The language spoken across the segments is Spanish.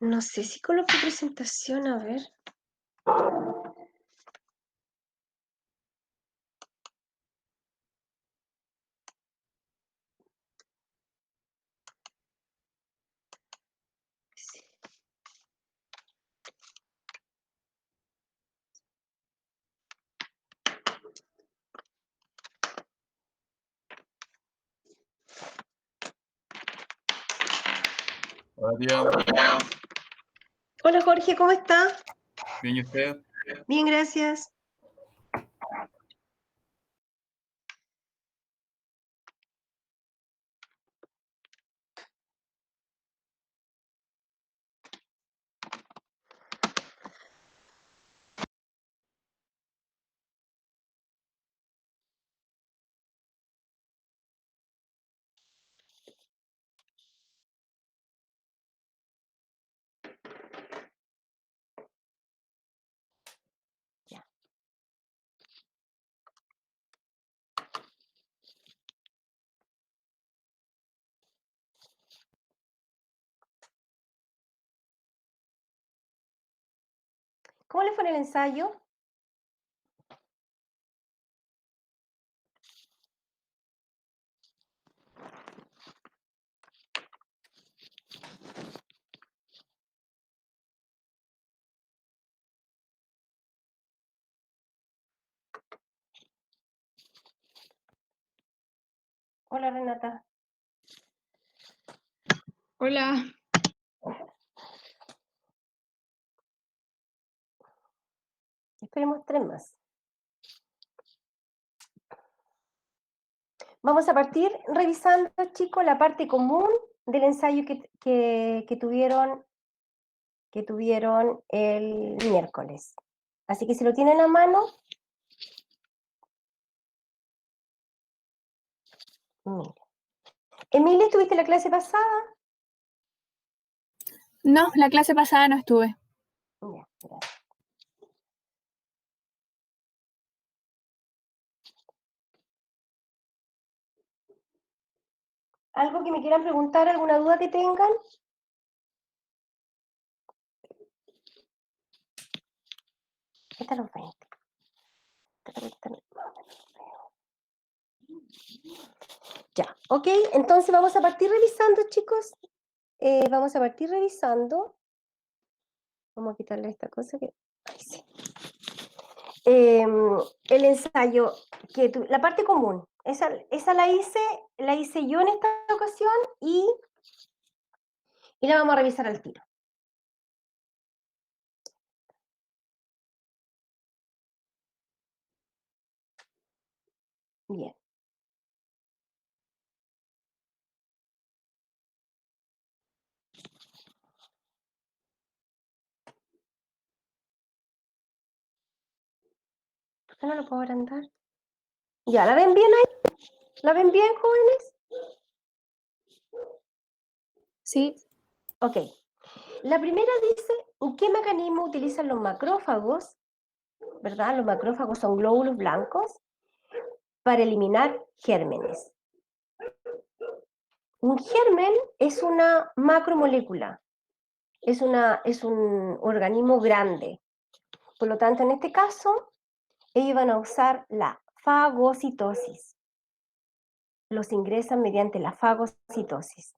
No sé si coloqué presentación, a ver. Sí. Hola, tía. Hola Jorge, ¿cómo está? Bien, ¿y usted? Bien, gracias. Ya. ¿Cómo le fue en el ensayo? Hola Renata. Hola. Esperemos 3 más. Vamos a partir revisando, chicos, la parte común del ensayo que tuvieron el miércoles. Así que si lo tienen a mano, mire. Emilia, ¿estuviste en la clase pasada? No, la clase pasada no estuve. Ya, gracias. ¿Algo que me quieran preguntar? ¿Alguna duda que tengan? Esta los 20. Ya, ok, entonces vamos a partir revisando, chicos. Vamos a partir revisando. Vamos a quitarle esta cosa que... Ahí sí. El ensayo, la parte común, esa la hice yo en esta ocasión y la vamos a revisar al tiro. Bien. ¿Por qué no lo puedo agrandar? Ya, ¿la ven bien ahí? ¿La ven bien, jóvenes? Sí. Ok. La primera dice, ¿qué mecanismo utilizan los macrófagos? ¿Verdad? Los macrófagos son glóbulos blancos para eliminar gérmenes. Un germen es una macromolécula, es un organismo grande. Por lo tanto, en este caso, ellos van a usar la fagocitosis. Los ingresan mediante la fagocitosis.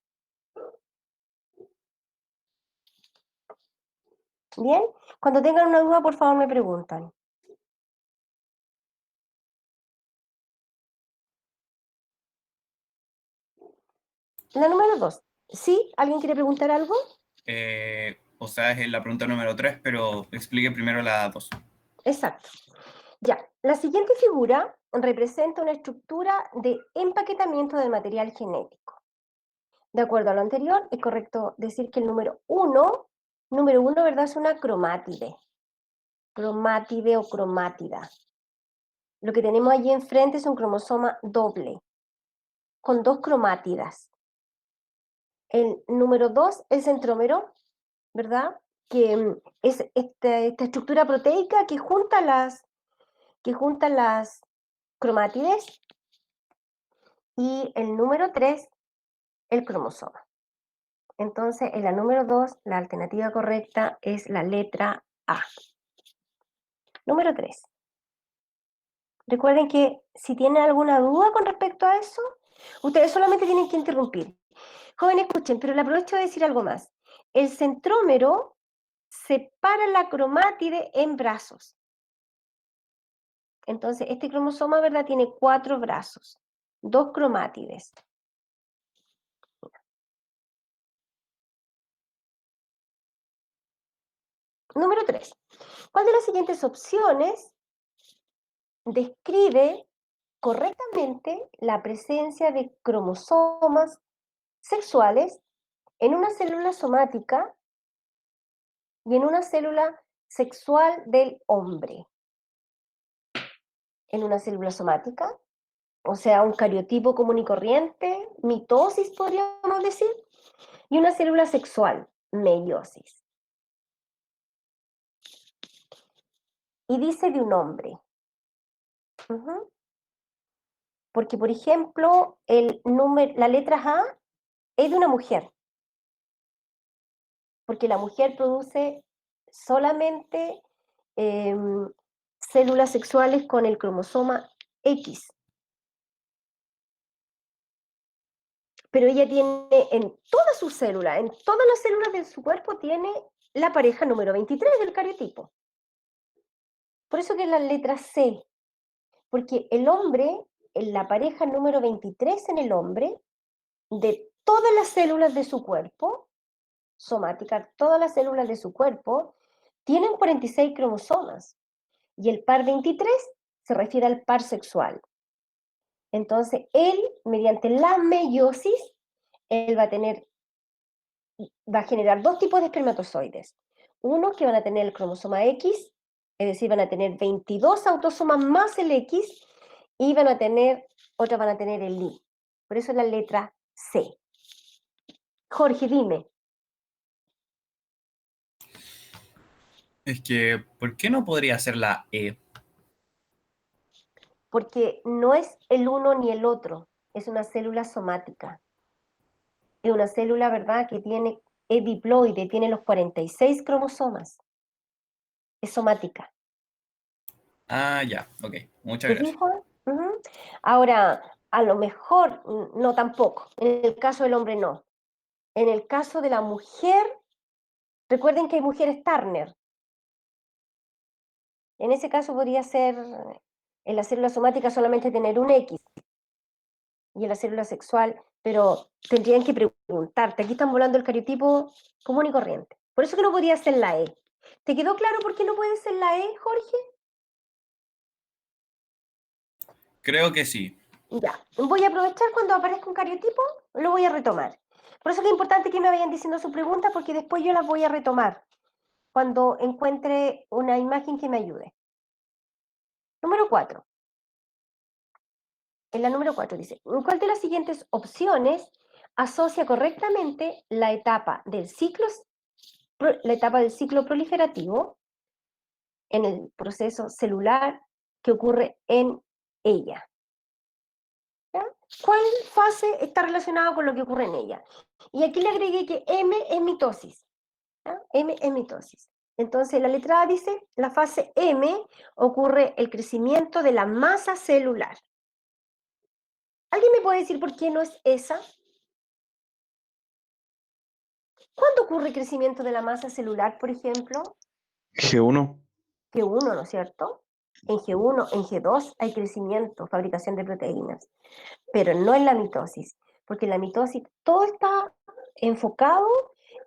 ¿Bien? Cuando tengan una duda, por favor, me preguntan. La número 2. ¿Sí? ¿Alguien quiere preguntar algo? O sea, es la pregunta número 3, pero explique primero la 2. Exacto. Ya, la siguiente figura representa una estructura de empaquetamiento del material genético. De acuerdo a lo anterior, es correcto decir que el número 1, ¿verdad? Es una cromátide. Cromátide o cromátida. Lo que tenemos allí enfrente es un cromosoma doble, con 2 cromátidas. El número 2, el centrómero, ¿verdad? Que es esta estructura proteica que junta las cromátides. Y el número 3, el cromosoma. Entonces, en la número 2, la alternativa correcta es la letra A. Número 3. Recuerden que si tienen alguna duda con respecto a eso, ustedes solamente tienen que interrumpir. Jóvenes, escuchen, pero le aprovecho de decir algo más. El centrómero separa la cromátide en brazos. Entonces, este cromosoma, ¿verdad?, tiene 4 brazos, 2 cromátides. Número 3. ¿Cuál de las siguientes opciones describe correctamente la presencia de cromosomas sexuales en una célula somática y en una célula sexual del hombre? En una célula somática, o sea, un cariotipo común y corriente, mitosis podríamos decir, y una célula sexual, meiosis. Y dice de un hombre. Porque, por ejemplo, la letra A es de una mujer, porque la mujer produce solamente células sexuales con el cromosoma X. Pero ella tiene en todas sus células, en todas las células de su cuerpo, tiene la pareja número 23 del cariotipo. Por eso que es la letra C, porque el hombre, en la pareja número 23 en el hombre, de todas las células de su cuerpo, somática, todas las células de su cuerpo, tienen 46 cromosomas. Y el par 23 se refiere al par sexual. Entonces, él, mediante la meiosis, él va a generar 2 tipos de espermatozoides. Uno que van a tener el cromosoma X, es decir, van a tener 22 autosomas más el X, y otras van a tener el Y. Por eso es la letra C. Jorge, dime. Es que, ¿por qué no podría ser la E? Porque no es el uno ni el otro, es una célula somática. Es una célula, ¿verdad?, que es diploide, tiene los 46 cromosomas. Es somática. Ah, ya, ok. Muchas ¿Te gracias. fijo? Ahora, a lo mejor, no tampoco. En el caso del hombre, no. En el caso de la mujer, recuerden que hay mujeres Turner. En ese caso podría ser, en la célula somática solamente tener un X. Y en la célula sexual, pero tendrían que preguntarte. Aquí están volando el cariotipo común y corriente. Por eso que no podría ser la E. ¿Te quedó claro por qué no puede ser la E, Jorge? Creo que sí. Ya, voy a aprovechar cuando aparezca un cariotipo, lo voy a retomar. Por eso que es importante que me vayan diciendo sus preguntas, porque después yo las voy a retomar cuando encuentre una imagen que me ayude. Número 4. En la número 4 dice, ¿cuál de las siguientes opciones asocia correctamente la etapa del ciclo proliferativo en el proceso celular que ocurre en ella? ¿Ya? ¿Cuál fase está relacionada con lo que ocurre en ella? Y aquí le agregué que M es mitosis. ¿Ya? M es mitosis. Entonces, la letra A dice, la fase M ocurre el crecimiento de la masa celular. ¿Alguien me puede decir por qué no es esa? ¿Cuándo ocurre el crecimiento de la masa celular, por ejemplo? G1. G1, ¿no es cierto? En G1, en G2 hay crecimiento, fabricación de proteínas, pero no en la mitosis, porque en la mitosis todo está enfocado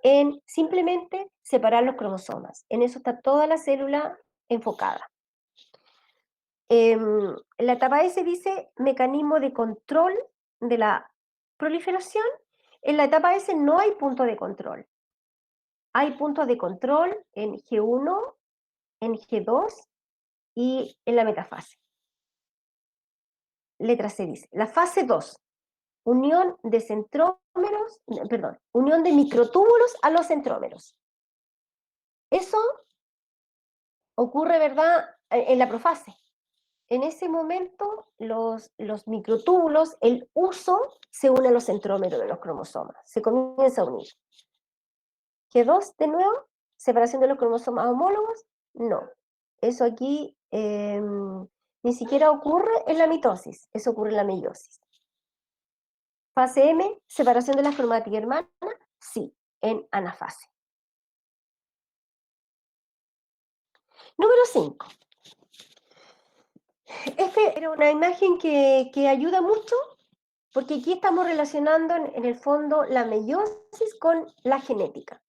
en simplemente separar los cromosomas. En eso está toda la célula enfocada. La etapa S dice mecanismo de control de la proliferación. En la etapa S no hay punto de control. Hay puntos de control en G1, en G2 y en la metafase. Letra C dice, la fase 2, unión de centrómeros, perdón, unión de microtúbulos a los centrómeros. Eso ocurre, ¿verdad?, en la profase. en ese momento los microtúbulos, el uso se une a los centrómeros de los cromosomas, se comienza a unir. G2 de nuevo, separación de los cromosomas homólogos, no. Eso aquí ni siquiera ocurre en la mitosis, eso ocurre en la meiosis. Fase M, separación de las cromáticas hermanas, sí, en anafase. Número 5. Esta era una imagen que ayuda mucho, porque aquí estamos relacionando en el fondo la meiosis con la genética.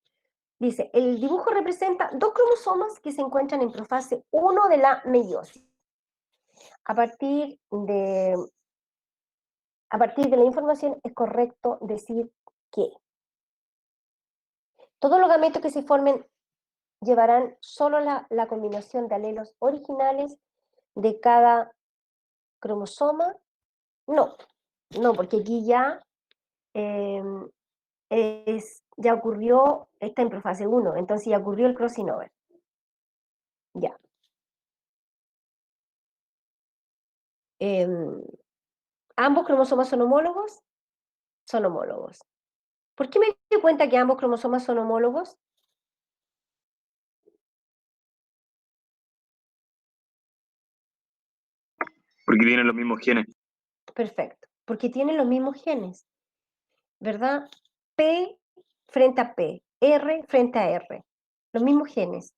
Dice, el dibujo representa 2 cromosomas que se encuentran en profase 1 de la meiosis. A partir de la información es correcto decir que todos los gametos que se formen llevarán solo la combinación de alelos originales de cada cromosoma. No, porque aquí ya ya ocurrió, está en profase 1, entonces ya ocurrió el crossing over. Ya. ¿Ambos cromosomas son homólogos? Son homólogos. ¿Por qué me di cuenta que ambos cromosomas son homólogos? Porque tienen los mismos genes. Perfecto, porque tienen los mismos genes, ¿verdad? P frente a P, R frente a R, los mismos genes.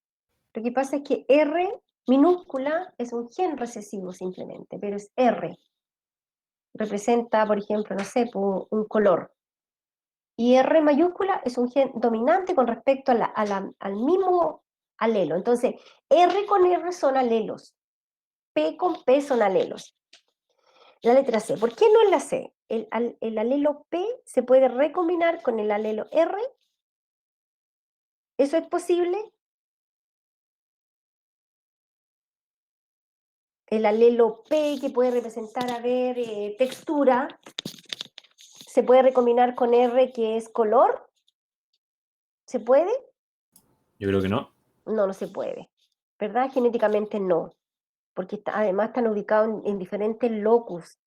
Lo que pasa es que R minúscula es un gen recesivo simplemente, pero es R. Representa, por ejemplo, no sé, un color. Y R mayúscula es un gen dominante con respecto al mismo alelo. Entonces, R con R son alelos, P con P son alelos. La letra C. ¿Por qué no en la C? El alelo P se puede recombinar con el alelo R. ¿Eso es posible? El alelo P, que puede representar, a ver, textura, se puede recombinar con R, que es color. ¿Se puede? Yo creo que no. No se puede. ¿Verdad? Genéticamente no. Porque además están ubicados en diferentes locus.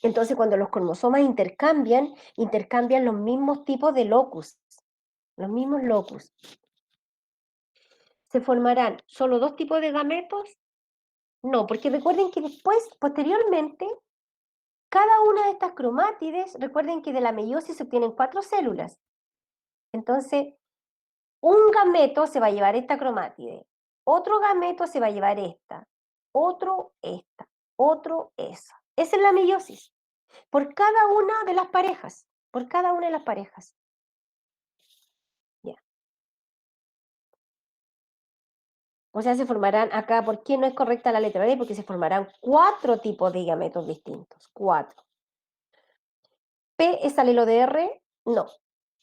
Entonces, cuando los cromosomas intercambian los mismos tipos de locus. Los mismos locus. ¿Se formarán solo 2 tipos de gametos? No, porque recuerden que después, posteriormente, cada una de estas cromátides, recuerden que de la meiosis se obtienen 4 células. Entonces, un gameto se va a llevar esta cromátide, otro gameto se va a llevar esta, otro esta, otro esa. Esa es la meiosis. Por cada una de las parejas, por cada una de las parejas. Ya. O sea, se formarán acá, ¿por qué no es correcta la letra D? Porque se formarán 4 tipos de gametos distintos, 4. P es alelo de R, no.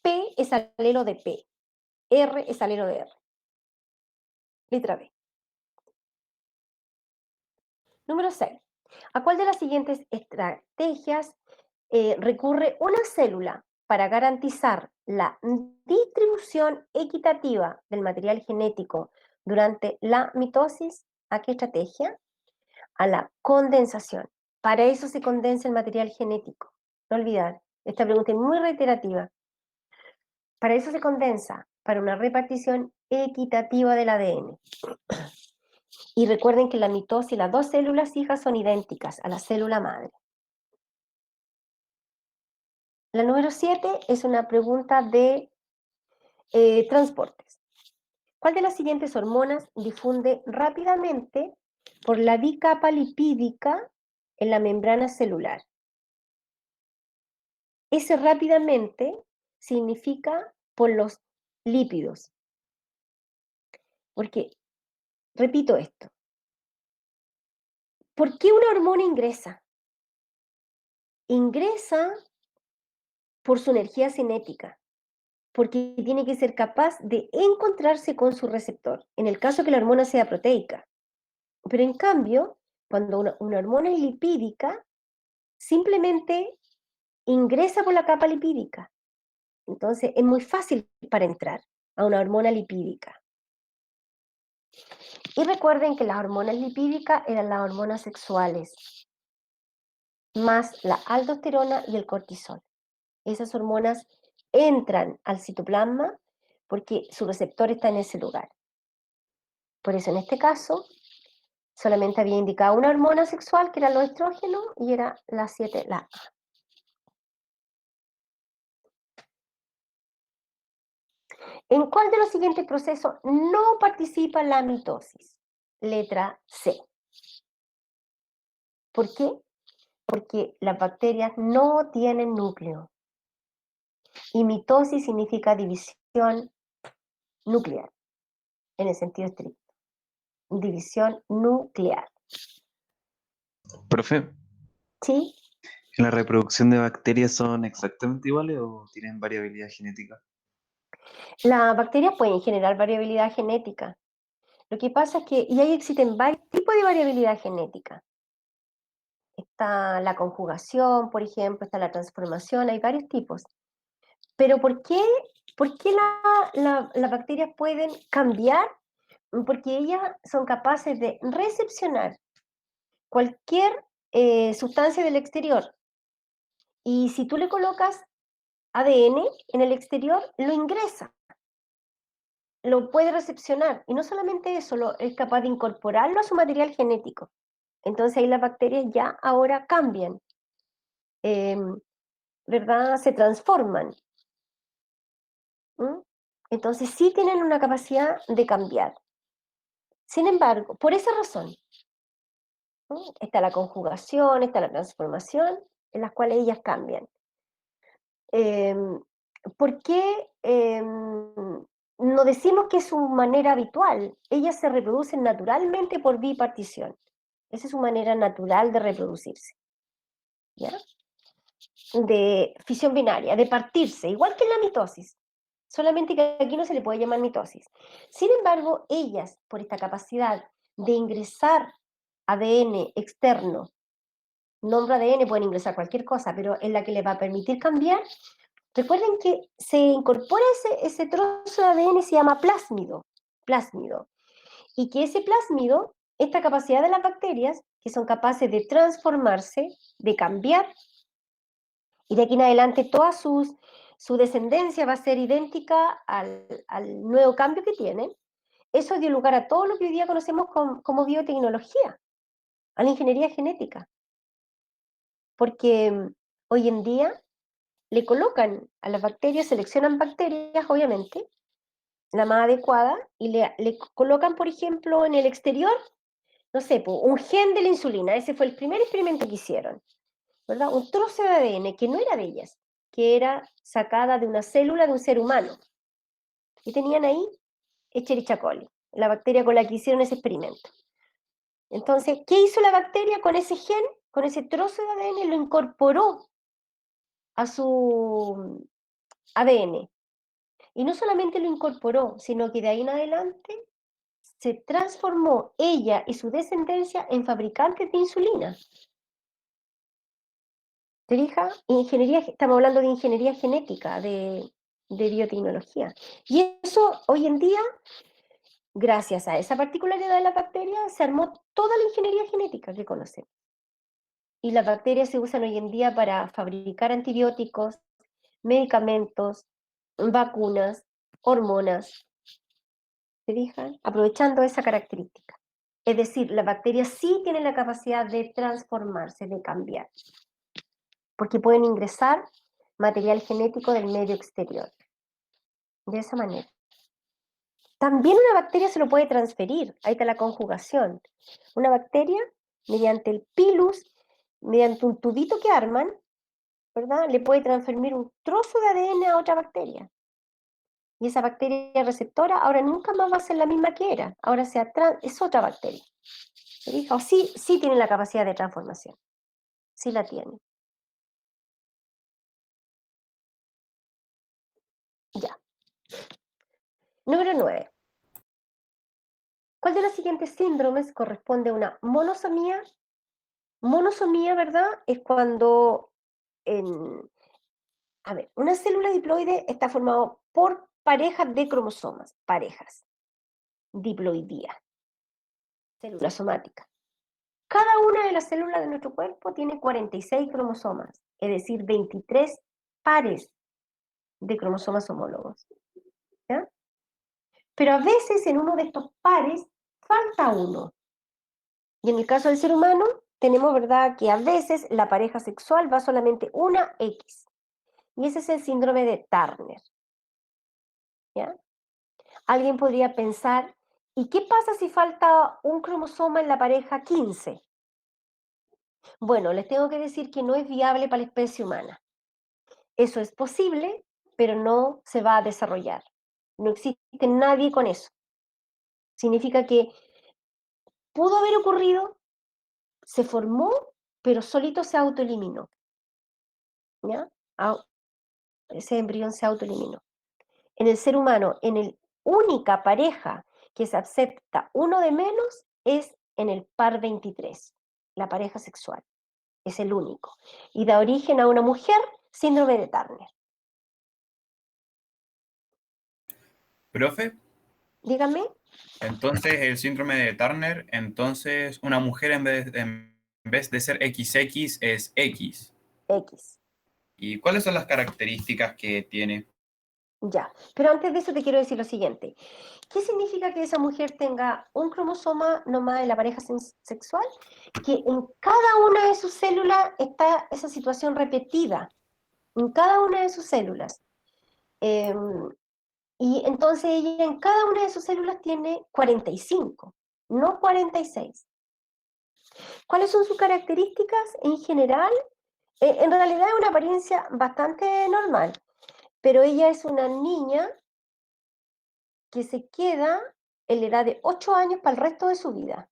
P es alelo de P. R es alelo de R. Letra B. Número 6. ¿A cuál de las siguientes estrategias recurre una célula para garantizar la distribución equitativa del material genético durante la mitosis? ¿A qué estrategia? A la condensación. Para eso se condensa el material genético. No olvidar, esta pregunta es muy reiterativa. Para eso se condensa, para una repartición equitativa del ADN. Y recuerden que en la mitosis las 2 células hijas son idénticas a la célula madre. La número 7 es una pregunta de transportes. ¿Cuál de las siguientes hormonas difunde rápidamente por la bicapa lipídica en la membrana celular? Ese rápidamente significa por los lípidos. Porque, repito esto, ¿por qué una hormona ingresa? Ingresa por su energía cinética, porque tiene que ser capaz de encontrarse con su receptor, en el caso que la hormona sea proteica. Pero en cambio, cuando una hormona es lipídica, simplemente ingresa por la capa lipídica. Entonces, es muy fácil para entrar a una hormona lipídica. Y recuerden que las hormonas lipídicas eran las hormonas sexuales, más la aldosterona y el cortisol. Esas hormonas entran al citoplasma porque su receptor está en ese lugar. Por eso en este caso solamente había indicado una hormona sexual que era los estrógenos y era la 7, la A. ¿En cuál de los siguientes procesos no participa la mitosis? Letra C. ¿Por qué? Porque las bacterias no tienen núcleo. Y mitosis significa división nuclear, en el sentido estricto. División nuclear. Profe, ¿Sí? ¿en la reproducción de bacterias son exactamente iguales o tienen variabilidad genética? Las bacterias pueden generar variabilidad genética. Lo que pasa es que, y ahí existen varios tipos de variabilidad genética. Está la conjugación, por ejemplo, está la transformación, hay varios tipos. Pero ¿por qué las bacterias pueden cambiar? Porque ellas son capaces de recepcionar cualquier sustancia del exterior. Y si tú le colocas ADN en el exterior, lo ingresa, lo puede recepcionar. Y no solamente eso, es capaz de incorporarlo a su material genético. Entonces ahí las bacterias ya ahora cambian, ¿verdad? Se transforman. ¿Mm? Entonces sí tienen una capacidad de cambiar. Sin embargo, por esa razón, ¿no? Está la conjugación, está la transformación, en las cuales ellas cambian. ¿Por qué no decimos que es su manera habitual? Ellas se reproducen naturalmente por bipartición. Esa es su manera natural de reproducirse. ¿Ya? De fisión binaria, de partirse, igual que en la mitosis. Solamente que aquí no se le puede llamar mitosis. Sin embargo, ellas, por esta capacidad de ingresar ADN externo, nombre ADN, pueden ingresar cualquier cosa, pero en la que les va a permitir cambiar, recuerden que se incorpora ese trozo de ADN, se llama plásmido, y que ese plásmido, esta capacidad de las bacterias, que son capaces de transformarse, de cambiar, y de aquí en adelante toda su descendencia va a ser idéntica al nuevo cambio que tienen, eso dio lugar a todo lo que hoy día conocemos como biotecnología, a la ingeniería genética. Porque hoy en día le colocan a las bacterias, seleccionan bacterias, obviamente, la más adecuada, y le colocan, por ejemplo, en el exterior, no sé, un gen de la insulina. Ese fue el primer experimento que hicieron, ¿verdad? Un trozo de ADN que no era de ellas, que era sacada de una célula de un ser humano. Y tenían ahí Escherichia coli, la bacteria con la que hicieron ese experimento. Entonces, ¿qué hizo la bacteria con ese gen? Con ese trozo de ADN lo incorporó a su ADN. Y no solamente lo incorporó, sino que de ahí en adelante se transformó ella y su descendencia en fabricantes de insulina. ¿Te fijas? Ingeniería, estamos hablando de ingeniería genética, de biotecnología. Y eso hoy en día, gracias a esa particularidad de la bacteria, se armó toda la ingeniería genética que conocemos. Y las bacterias se usan hoy en día para fabricar antibióticos, medicamentos, vacunas, hormonas. ¿Se fijan? Aprovechando esa característica. Es decir, las bacterias sí tienen la capacidad de transformarse, de cambiar, porque pueden ingresar material genético del medio exterior. De esa manera. También una bacteria se lo puede transferir. Ahí está la conjugación. Una bacteria, mediante el pilus, mediante un tubito que arman, ¿verdad? Le puede transferir un trozo de ADN a otra bacteria. Y esa bacteria receptora ahora nunca más va a ser la misma que era. Ahora es otra bacteria. ¿Se fija? O sí tiene la capacidad de transformación. Sí la tiene. Ya. Número 9. ¿Cuál de los siguientes síndromes corresponde a una monosomía? Monosomía, ¿verdad? Es cuando una célula diploide está formada por parejas de cromosomas, parejas, diploidía. célula somática. Cada una de las células de nuestro cuerpo tiene 46 cromosomas, es decir, 23 pares de cromosomas homólogos. ¿Ya? Pero a veces en uno de estos pares falta uno. Y en el caso del ser humano, tenemos, ¿verdad?, que a veces la pareja sexual va solamente una X. Y ese es el síndrome de Turner. ¿Ya? Alguien podría pensar, ¿y qué pasa si falta un cromosoma en la pareja 15? Bueno, les tengo que decir que no es viable para la especie humana. Eso es posible, pero no se va a desarrollar. No existe nadie con eso. Significa que pudo haber ocurrido, se formó, pero solito se autoeliminó. ¿Ya? Ese embrión se autoeliminó. En el ser humano, en la única pareja que se acepta uno de menos es en el par 23, la pareja sexual. Es el único. Y da origen a una mujer, síndrome de Turner. Profe, Dígame. entonces el síndrome de Turner, entonces una mujer en vez de ser XX es X. X. ¿Y cuáles son las características que tiene? Ya. Pero antes de eso te quiero decir lo siguiente. ¿Qué significa que esa mujer tenga un cromosoma nomás en la pareja sexual? Que en cada una de sus células está esa situación repetida. En cada una de sus células. Y entonces ella en cada una de sus células tiene 45, no 46. ¿Cuáles son sus características? En general, en realidad es una apariencia bastante normal, pero ella es una niña que se queda en la edad de 8 años para el resto de su vida.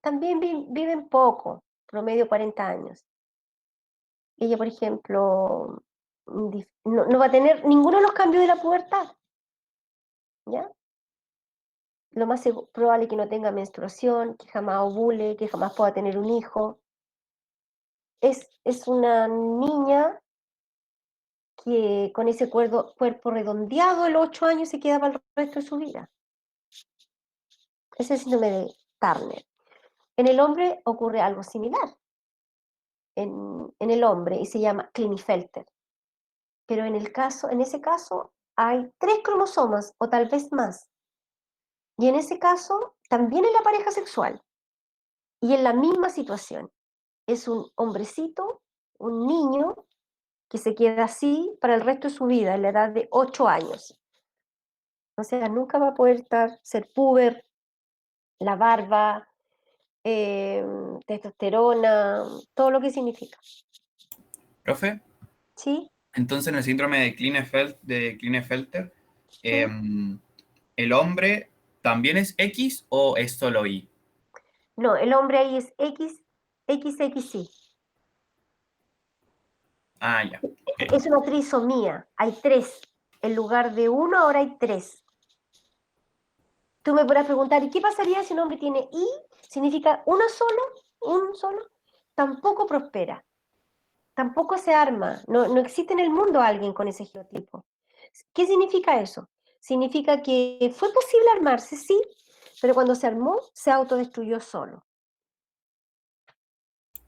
También viven poco, promedio 40 años. Ella, por ejemplo, no va a tener ninguno de los cambios de la pubertad, ¿ya? Lo más probable es que no tenga menstruación, que jamás ovule, que jamás pueda tener un hijo. Es una niña que con ese cuerpo redondeado a los 8 años se queda para el resto de su vida. Ese es el síndrome de Turner. En el hombre ocurre algo similar. En el hombre, y se llama Klinefelter. Pero en ese caso hay 3 cromosomas o tal vez más. Y en ese caso también en la pareja sexual. Y en la misma situación. Es un hombrecito, un niño, que se queda así para el resto de su vida, en la edad de 8 años. O sea, nunca va a poder ser puber, la barba, testosterona, todo lo que significa. Profe, ¿Sí? entonces en el síndrome de Klinefelter, ¿Sí? ¿el hombre también es X o es solo Y? No, el hombre ahí es XXY. Ah, ya. Ok. Es una trisomía. Hay 3. En lugar de 1, ahora hay 3. Tú me podrás preguntar, ¿y qué pasaría si un hombre tiene Y? Significa uno solo, un solo. Tampoco prospera. Tampoco se arma. No existe en el mundo alguien con ese genotipo. ¿Qué significa eso? Significa que fue posible armarse, sí, pero cuando se armó, se autodestruyó solo.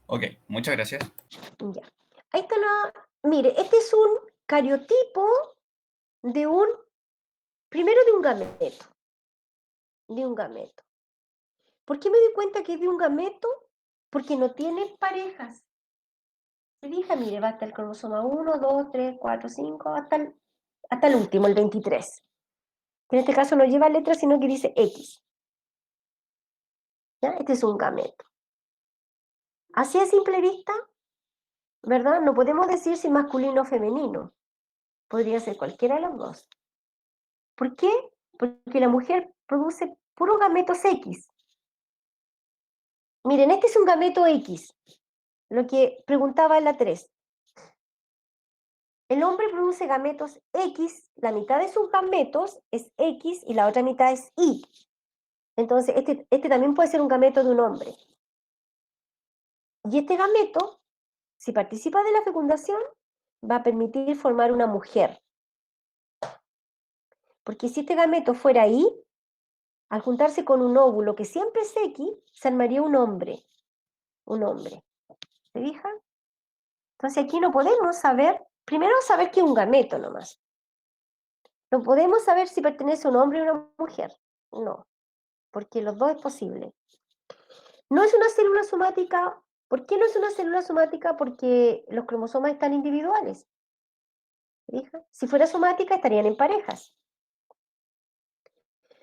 Ok, muchas gracias. Ya. Ahí está Mire, este es un cariotipo de primero de un gameto. De un gameto. ¿Por qué me doy cuenta que es de un gameto? Porque no tiene parejas. Se fija, mire, va hasta el cromosoma 1, 2, 3, 4, 5, hasta el último, el 23. En este caso no lleva letras, sino que dice X. ¿Ya? Este es un gameto. Así a simple vista, ¿verdad? No podemos decir si masculino o femenino. Podría ser cualquiera de los dos. ¿Por qué? Porque la mujer produce puros gametos X. Miren, este es un gameto X, lo que preguntaba en la 3. El hombre produce gametos X, la mitad de sus gametos es X y la otra mitad es Y. Entonces, este también puede ser un gameto de un hombre. Y este gameto, si participa de la fecundación, va a permitir formar una mujer. Porque si este gameto fuera Y, Al juntarse con un óvulo que siempre es X, se armaría un hombre. Un hombre. ¿Se fijan? Entonces aquí no podemos saber, primero saber que es un gameto nomás. No podemos saber si pertenece a un hombre o a una mujer. No, porque los dos es posible. No es una célula somática. ¿Por qué no es una célula somática? Porque los cromosomas están individuales. ¿Se fijan? Si fuera somática estarían en parejas.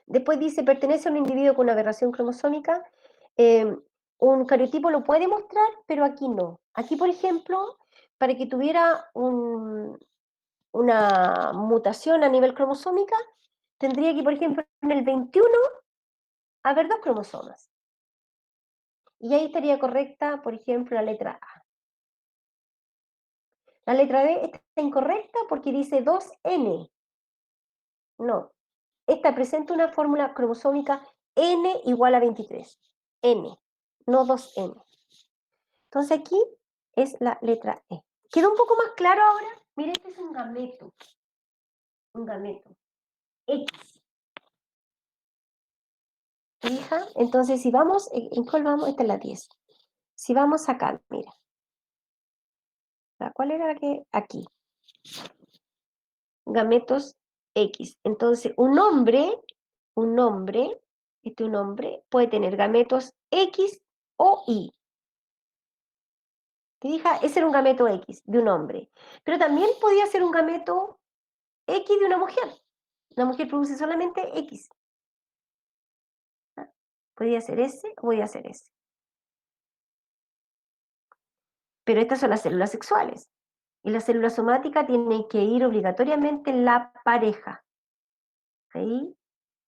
Después dice, pertenece a un individuo con una aberración cromosómica. Un cariotipo lo puede mostrar, pero aquí no. Aquí, por ejemplo, para que tuviera una mutación a nivel cromosómica, tendría que, por ejemplo, en el 21 haber 2 cromosomas. Y ahí estaría correcta, por ejemplo, la letra A. La letra B está incorrecta porque dice 2N. No. Esta presenta una fórmula cromosómica N igual a 23. N, no 2N. Entonces aquí es la letra E. ¿Quedó un poco más claro ahora? Miren, este es un gameto. Un gameto. X. ¿Se fija? Entonces, si vamos, ¿en cuál vamos? Esta es la 10. Si vamos acá, mira. ¿Cuál era la que? Aquí. Gametos X. Entonces, un hombre, un hombre puede tener gametos X o Y. ¿Te fijas? Ese era un gameto X de un hombre. Pero también podía ser un gameto X de una mujer. Una mujer produce solamente X. Podía ser ese o podía ser ese. Pero estas son las células sexuales. Y la célula somática tiene que ir obligatoriamente en la pareja. Ahí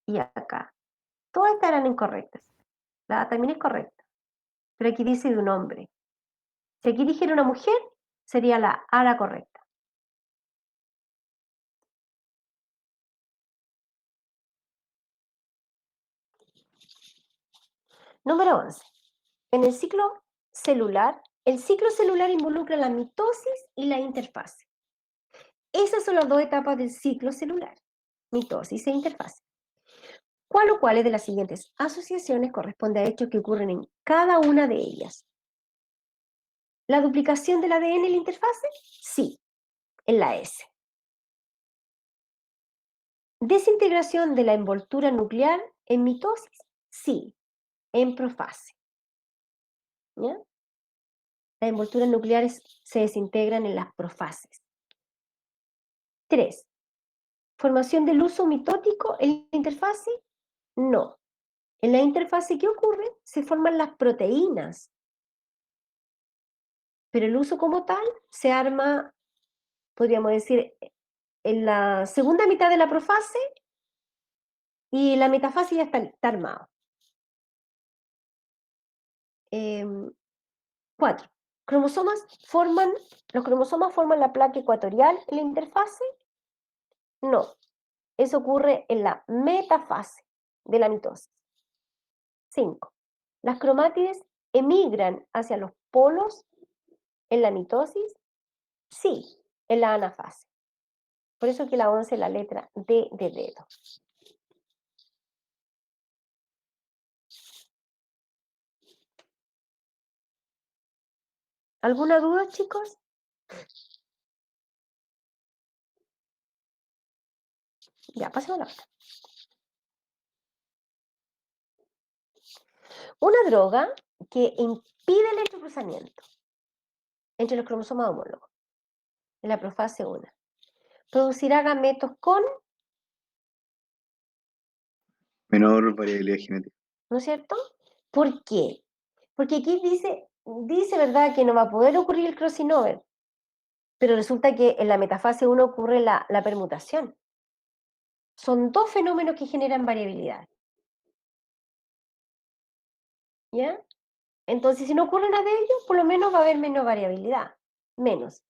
y acá. Todas estas eran incorrectas. La A también es correcta. Pero aquí dice de un hombre. Si aquí dijera una mujer, sería la A la correcta. Número 11. En el ciclo celular involucra la mitosis y la interfase. Esas son las dos etapas del ciclo celular, mitosis e interfase. ¿Cuál o cuáles de las siguientes asociaciones corresponde a hechos que ocurren en cada una de ellas? ¿La duplicación del ADN en la interfase? Sí, en la S. ¿Desintegración de la envoltura nuclear en mitosis? Sí, en profase. ¿Ya? Las envolturas nucleares se desintegran en las profases. 3. ¿Formación del uso mitótico en la interfase? No. En la interfase, ¿qué ocurre? Se forman las proteínas. Pero el uso como tal se arma, podríamos decir, en la segunda mitad de la profase y la metafase ya está armado. 4. ¿Los cromosomas forman la placa ecuatorial en la interfase? No. Eso ocurre en la metafase de la mitosis. 5. ¿Las cromátides emigran hacia los polos en la mitosis? Sí, en la anafase. Por eso que la 11 es la letra D de dedo. ¿Alguna duda, chicos? Ya, pasemos a la otra. Una droga que impide el entrecruzamiento entre los cromosomas homólogos en la profase 1 producirá gametos con, Menor variabilidad genética. ¿no es cierto? ¿Por qué? Porque aquí dice, ¿verdad?, que no va a poder ocurrir el crossing over, pero resulta que en la metafase 1 ocurre la permutación. Son dos fenómenos que generan variabilidad. ¿Ya? Entonces, si no ocurre nada de ellos, por lo menos va a haber menos variabilidad. Menos.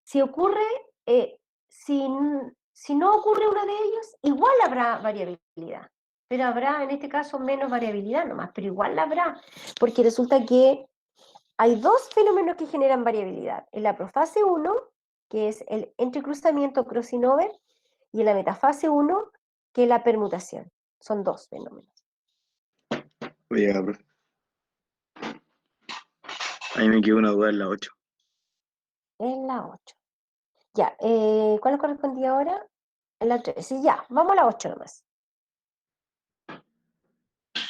Si ocurre, si no ocurre uno de ellos, igual habrá variabilidad. Pero habrá, en este caso, menos variabilidad nomás, pero igual la habrá. Porque resulta que hay dos fenómenos que generan variabilidad. En la profase 1, que es el entrecruzamiento crossing over, y en la metafase 1, que es la permutación. Son dos fenómenos. Oye, profe. Ahí me quedó una duda en la 8. Es la 8. Ya, ¿cuál correspondía ahora? En la 13. Ya, vamos a la 8 nomás.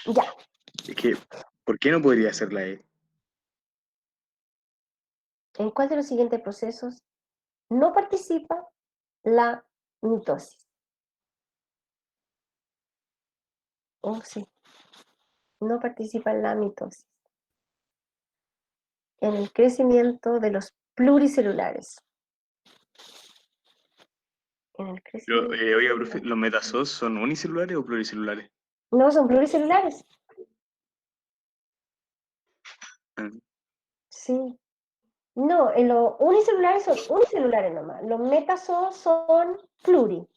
Ya, Es que, ¿por qué no podría ser la E? ¿en cuál de los siguientes procesos no participa la mitosis? Oh, sí, no participa en la mitosis. En el crecimiento de los pluricelulares. En el Pero, crecimiento. oiga, profe, ¿los metazoos son unicelulares o pluricelulares? No, son pluricelulares. Ah, Sí. No, los unicelulares son unicelulares nomás. Los metazoos son pluri.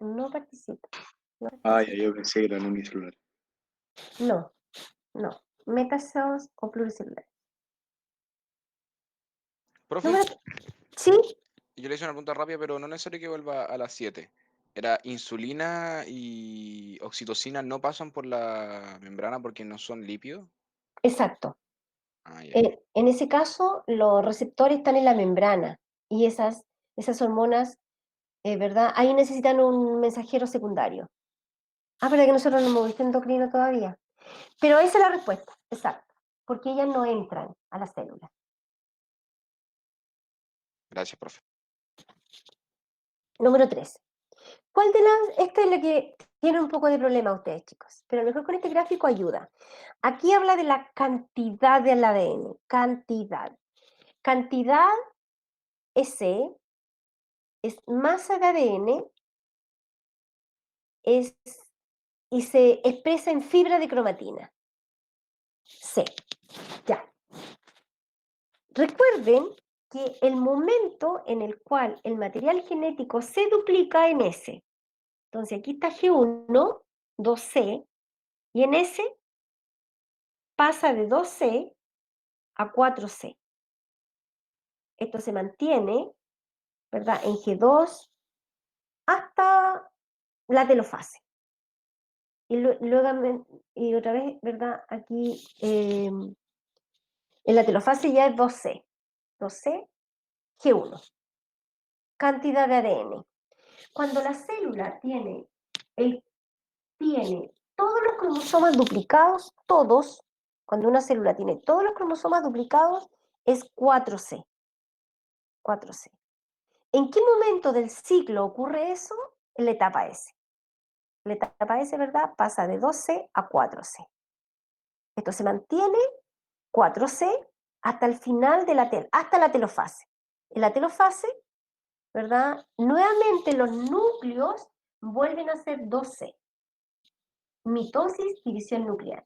No participa. No, ya, yo pensé que eran unicelulares. no, no. Metazoos o pluricelulares. Profe, Sí, yo le hice una pregunta rápida, pero no es necesario que vuelva a las 7. Era insulina y oxitocina no pasan por la membrana porque no son lípidos. exacto. Ah, ya. En ese caso, los receptores están en la membrana y esas hormonas, ¿verdad? Ahí necesitan un mensajero secundario. Verdad que nosotros no hemos visto endocrino todavía. Pero esa es la respuesta, exacto. Porque ellas no entran a las células. Gracias, profe. Número 3. ¿Cuál de las? Esta es la que tiene un poco de problema a ustedes, chicos. Pero a lo mejor con este gráfico ayuda. Aquí habla de la cantidad del ADN. Cantidad. Cantidad S es masa de ADN y se expresa en fibra de cromatina. C. Ya. Recuerden que el momento en el cual el material genético se duplica en S. Entonces aquí está G1, 2C, y en S pasa de 2C a 4C. Esto se mantiene, ¿verdad?, en G2 hasta la telofase. Y otra vez, ¿verdad?, aquí en la telofase ya es 2C. 2C, G1. Cantidad de ADN. Cuando la célula tiene todos los cromosomas duplicados, todos, cuando una célula tiene todos los cromosomas duplicados, es 4C. 4C. ¿En qué momento del ciclo ocurre eso? En la etapa S. La etapa S, ¿verdad?, pasa de 2C a 4C. Esto se mantiene 4C hasta el final de hasta la telofase. En la telofase, ¿verdad?, nuevamente los núcleos vuelven a ser 2C. Mitosis, división nuclear.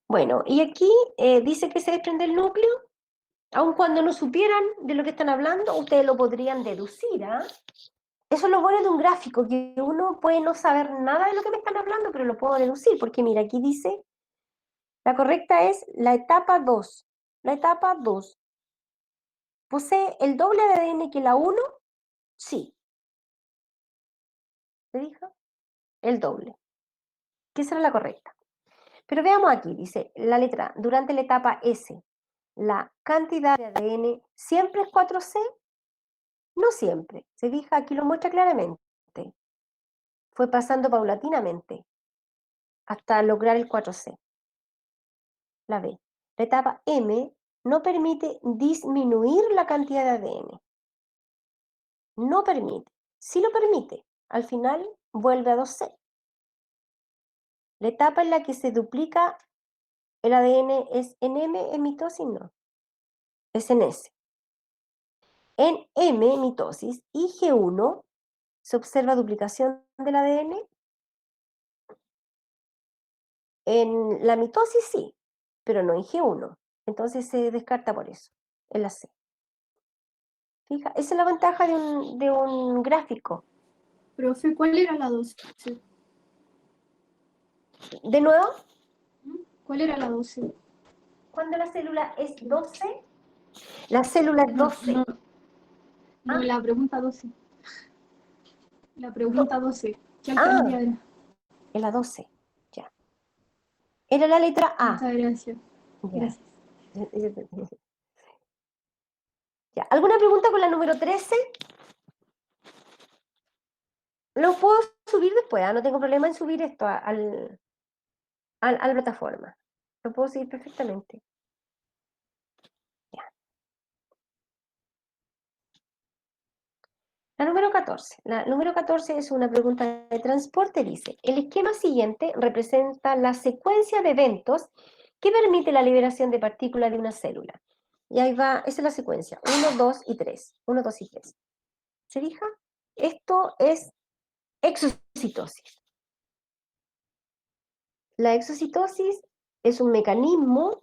Bueno, y aquí dice que se desprende el núcleo. Aun cuando no supieran de lo que están hablando, ustedes lo podrían deducir, ¿ah? Eso es lo bueno de un gráfico, que uno puede no saber nada de lo que me están hablando, pero lo puedo deducir, porque mira, aquí dice, la correcta es la etapa 2. La etapa 2. ¿Posee el doble de ADN que la 1? Sí. ¿Se dijo? El doble. Que esa era la correcta. Pero veamos aquí, dice la letra, durante la etapa S, la cantidad de ADN siempre es 4C. No siempre. Se fija, aquí lo muestra claramente. Fue pasando paulatinamente hasta lograr el 4C. La B. La etapa M no permite disminuir la cantidad de ADN. No permite. Sí lo permite. Al final vuelve a 2C. La etapa en la que se duplica el ADN es en M, en mitosis no. Es en S. En M, mitosis, y G1 se observa duplicación del ADN. En la mitosis sí, pero no en G1. Entonces se descarta por eso, en la C. Fija, esa es la ventaja de un gráfico. Profe, ¿cuál era la 12? De nuevo, ¿Cuál era la 12? cuando la célula es 12, la célula es 12. No, la pregunta 12. La pregunta 12. ¿Qué Ah. alcaldía era? En la 12, ya. Era la letra A. Muchas gracias. Ya. Gracias. Ya. ¿Alguna pregunta con la número 13? Lo puedo subir después, no tengo problema en subir esto a la plataforma. Lo puedo seguir perfectamente. Ya. La número 14. La número 14 es una pregunta de transporte. Dice, el esquema siguiente representa la secuencia de eventos que permite la liberación de partículas de una célula. Y ahí va, esa es la secuencia. 1, 2 y 3. 1, 2 y 3. ¿Se fija? Esto es exocitosis. La exocitosis es un mecanismo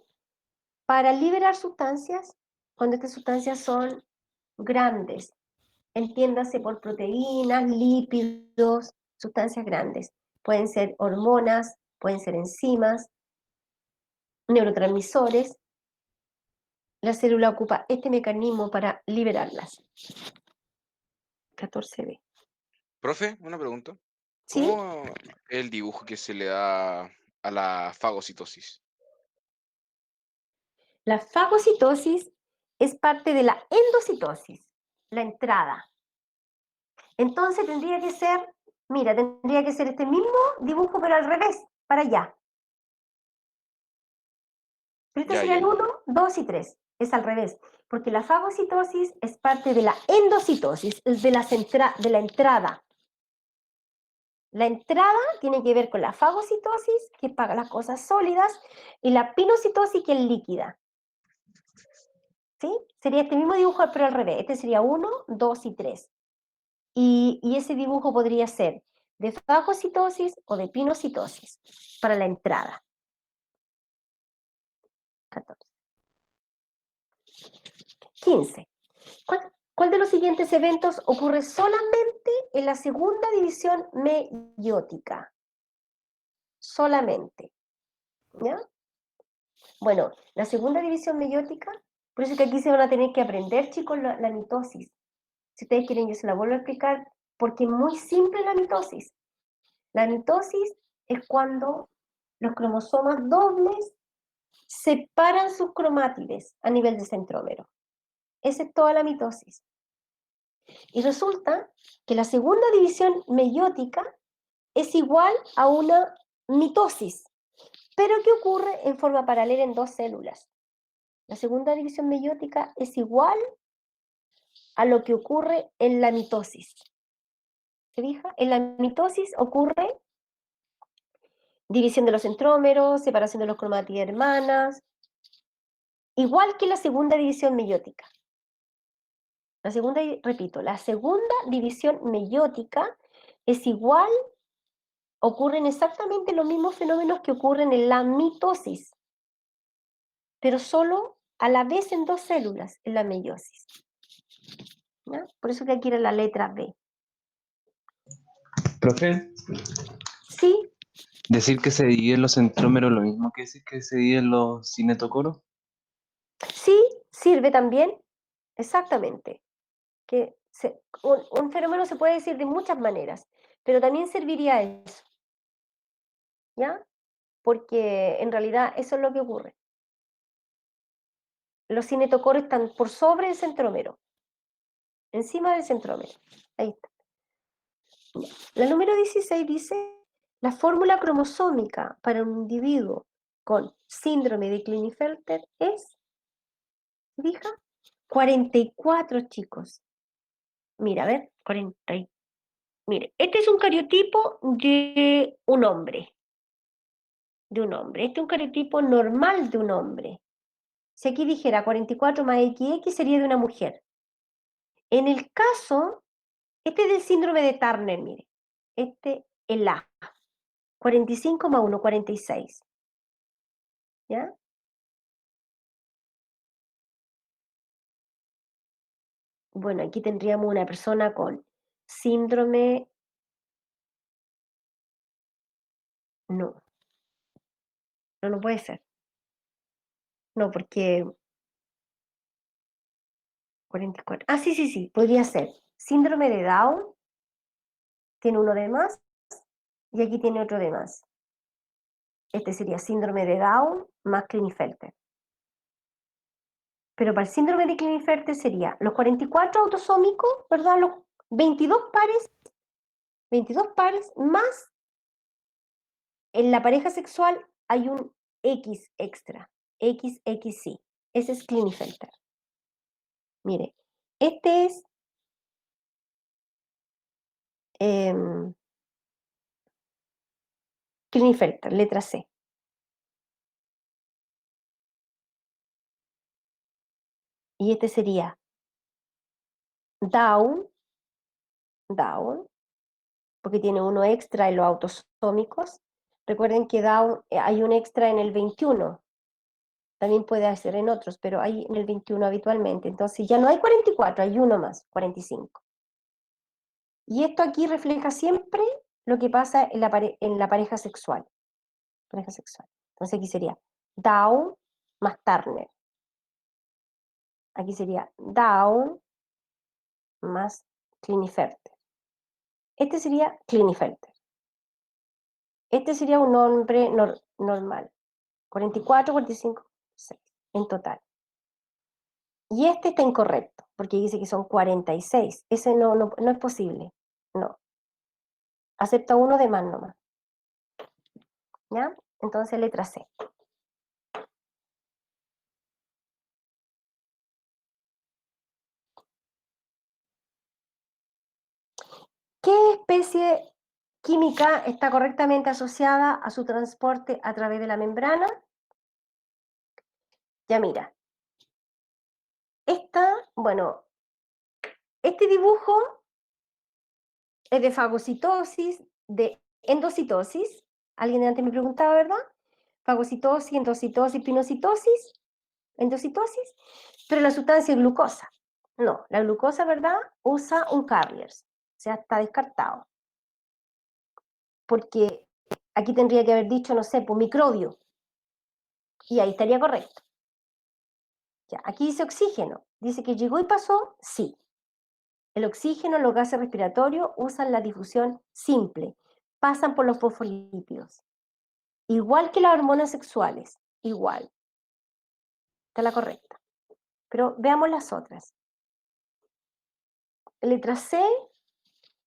para liberar sustancias cuando estas sustancias son grandes. Entiéndase por proteínas, lípidos, sustancias grandes. Pueden ser hormonas, pueden ser enzimas, neurotransmisores. La célula ocupa este mecanismo para liberarlas. 14b. Profe, una pregunta. ¿Sí? ¿Cómo es el dibujo que se le da a la fagocitosis? La fagocitosis es parte de la endocitosis, la entrada. Entonces tendría que ser, mira, tendría que ser este mismo dibujo, pero al revés, para allá. Pero este Ya, sería ya. el 1, 2 y 3. Es al revés, porque la fagocitosis es parte de la endocitosis, es de la entrada. La entrada tiene que ver con la fagocitosis, que es para las cosas sólidas, y la pinocitosis, que es líquida. ¿Sí? Sería este mismo dibujo, pero al revés. Este sería 1, 2 y 3. Y ese dibujo podría ser de fagocitosis o de pinocitosis para la entrada. 14. 15. ¿Cuál de los siguientes eventos ocurre solamente en la segunda división meiótica? Solamente. ¿Ya? Bueno, la segunda división meiótica, por eso que aquí se van a tener que aprender, chicos, la mitosis. Si ustedes quieren, yo se la vuelvo a explicar, porque es muy simple la mitosis. La mitosis es cuando los cromosomas dobles separan sus cromátides a nivel de centrómero. Esa es toda la mitosis. Y resulta que la segunda división meiótica es igual a una mitosis, pero que ocurre en forma paralela en dos células. La segunda división meiótica es igual a lo que ocurre en la mitosis. ¿Se fija? En la mitosis ocurre división de los centrómeros, separación de los cromátides hermanas, igual que la segunda división meiótica. Repito, la segunda división meiótica es igual, ocurren exactamente los mismos fenómenos que ocurren en la mitosis, pero solo a la vez en dos células, en la meiosis. ¿Ya? Por eso que aquí era la letra B. Profe, Sí, decir que se dividen los centrómeros lo mismo que decir que se dividen los cinetocoros. sí, sirve también, exactamente. Un fenómeno se puede decir de muchas maneras, pero también serviría eso, ¿ya? Porque en realidad eso es lo que ocurre. Los cinetocoros están por sobre el centrómero, encima del centrómero. Ahí está. Ya. La número 16 dice, la fórmula cromosómica para un individuo con síndrome de Klinefelter es, ¿fija? 44, chicos. Mira, a ver, 40. Mire, este es un cariotipo de un hombre. Este es un cariotipo normal de un hombre. Si aquí dijera 44 más XX sería de una mujer. En el caso, este es del síndrome de Turner, mire. El A. 45 más 1, 46. ¿Ya? Bueno, aquí tendríamos una persona con síndrome... No, no puede ser. No, porque 44. Ah, sí, podría ser. Síndrome de Down. tiene uno de más y aquí tiene otro de más. Este sería síndrome de Down más Klinefelter. Pero para el síndrome de Klinefelter sería los 44 autosómicos, ¿verdad? Los 22 pares más en la pareja sexual hay un X extra, XXY. Ese es Klinefelter. Mire, este es Klinefelter, letra C. Y este sería Down, porque tiene uno extra en los autosómicos. Recuerden que Down hay un extra en el 21. También puede ser en otros, pero hay en el 21 habitualmente. Entonces ya no hay 44, hay uno más, 45. Y esto aquí refleja siempre lo que pasa en la pareja sexual. Entonces aquí sería Down más Turner. Aquí sería Down más Klinefelter. Este sería Klinefelter. Este sería un nombre normal. 44, 45, 6 en total. Y este está incorrecto, porque dice que son 46. Ese no es posible. No. Acepta uno de más nomás. ¿Ya? Entonces letra C. ¿Qué especie química está correctamente asociada a su transporte a través de la membrana? Ya mira. Este dibujo es de fagocitosis, de endocitosis. Alguien de antes me preguntaba, ¿verdad? Fagocitosis, endocitosis, pinocitosis, endocitosis, pero la sustancia es glucosa. No, la glucosa, ¿verdad? Usa un carrier, o sea, está descartado. Porque aquí tendría que haber dicho, no sé, pues microbio, y ahí estaría correcto. Ya, aquí dice oxígeno, dice que llegó y pasó, sí. El oxígeno, los gases respiratorios usan la difusión simple, pasan por los fosfolípidos. Igual que las hormonas sexuales, igual. Está la correcta. Pero veamos las otras. Letra C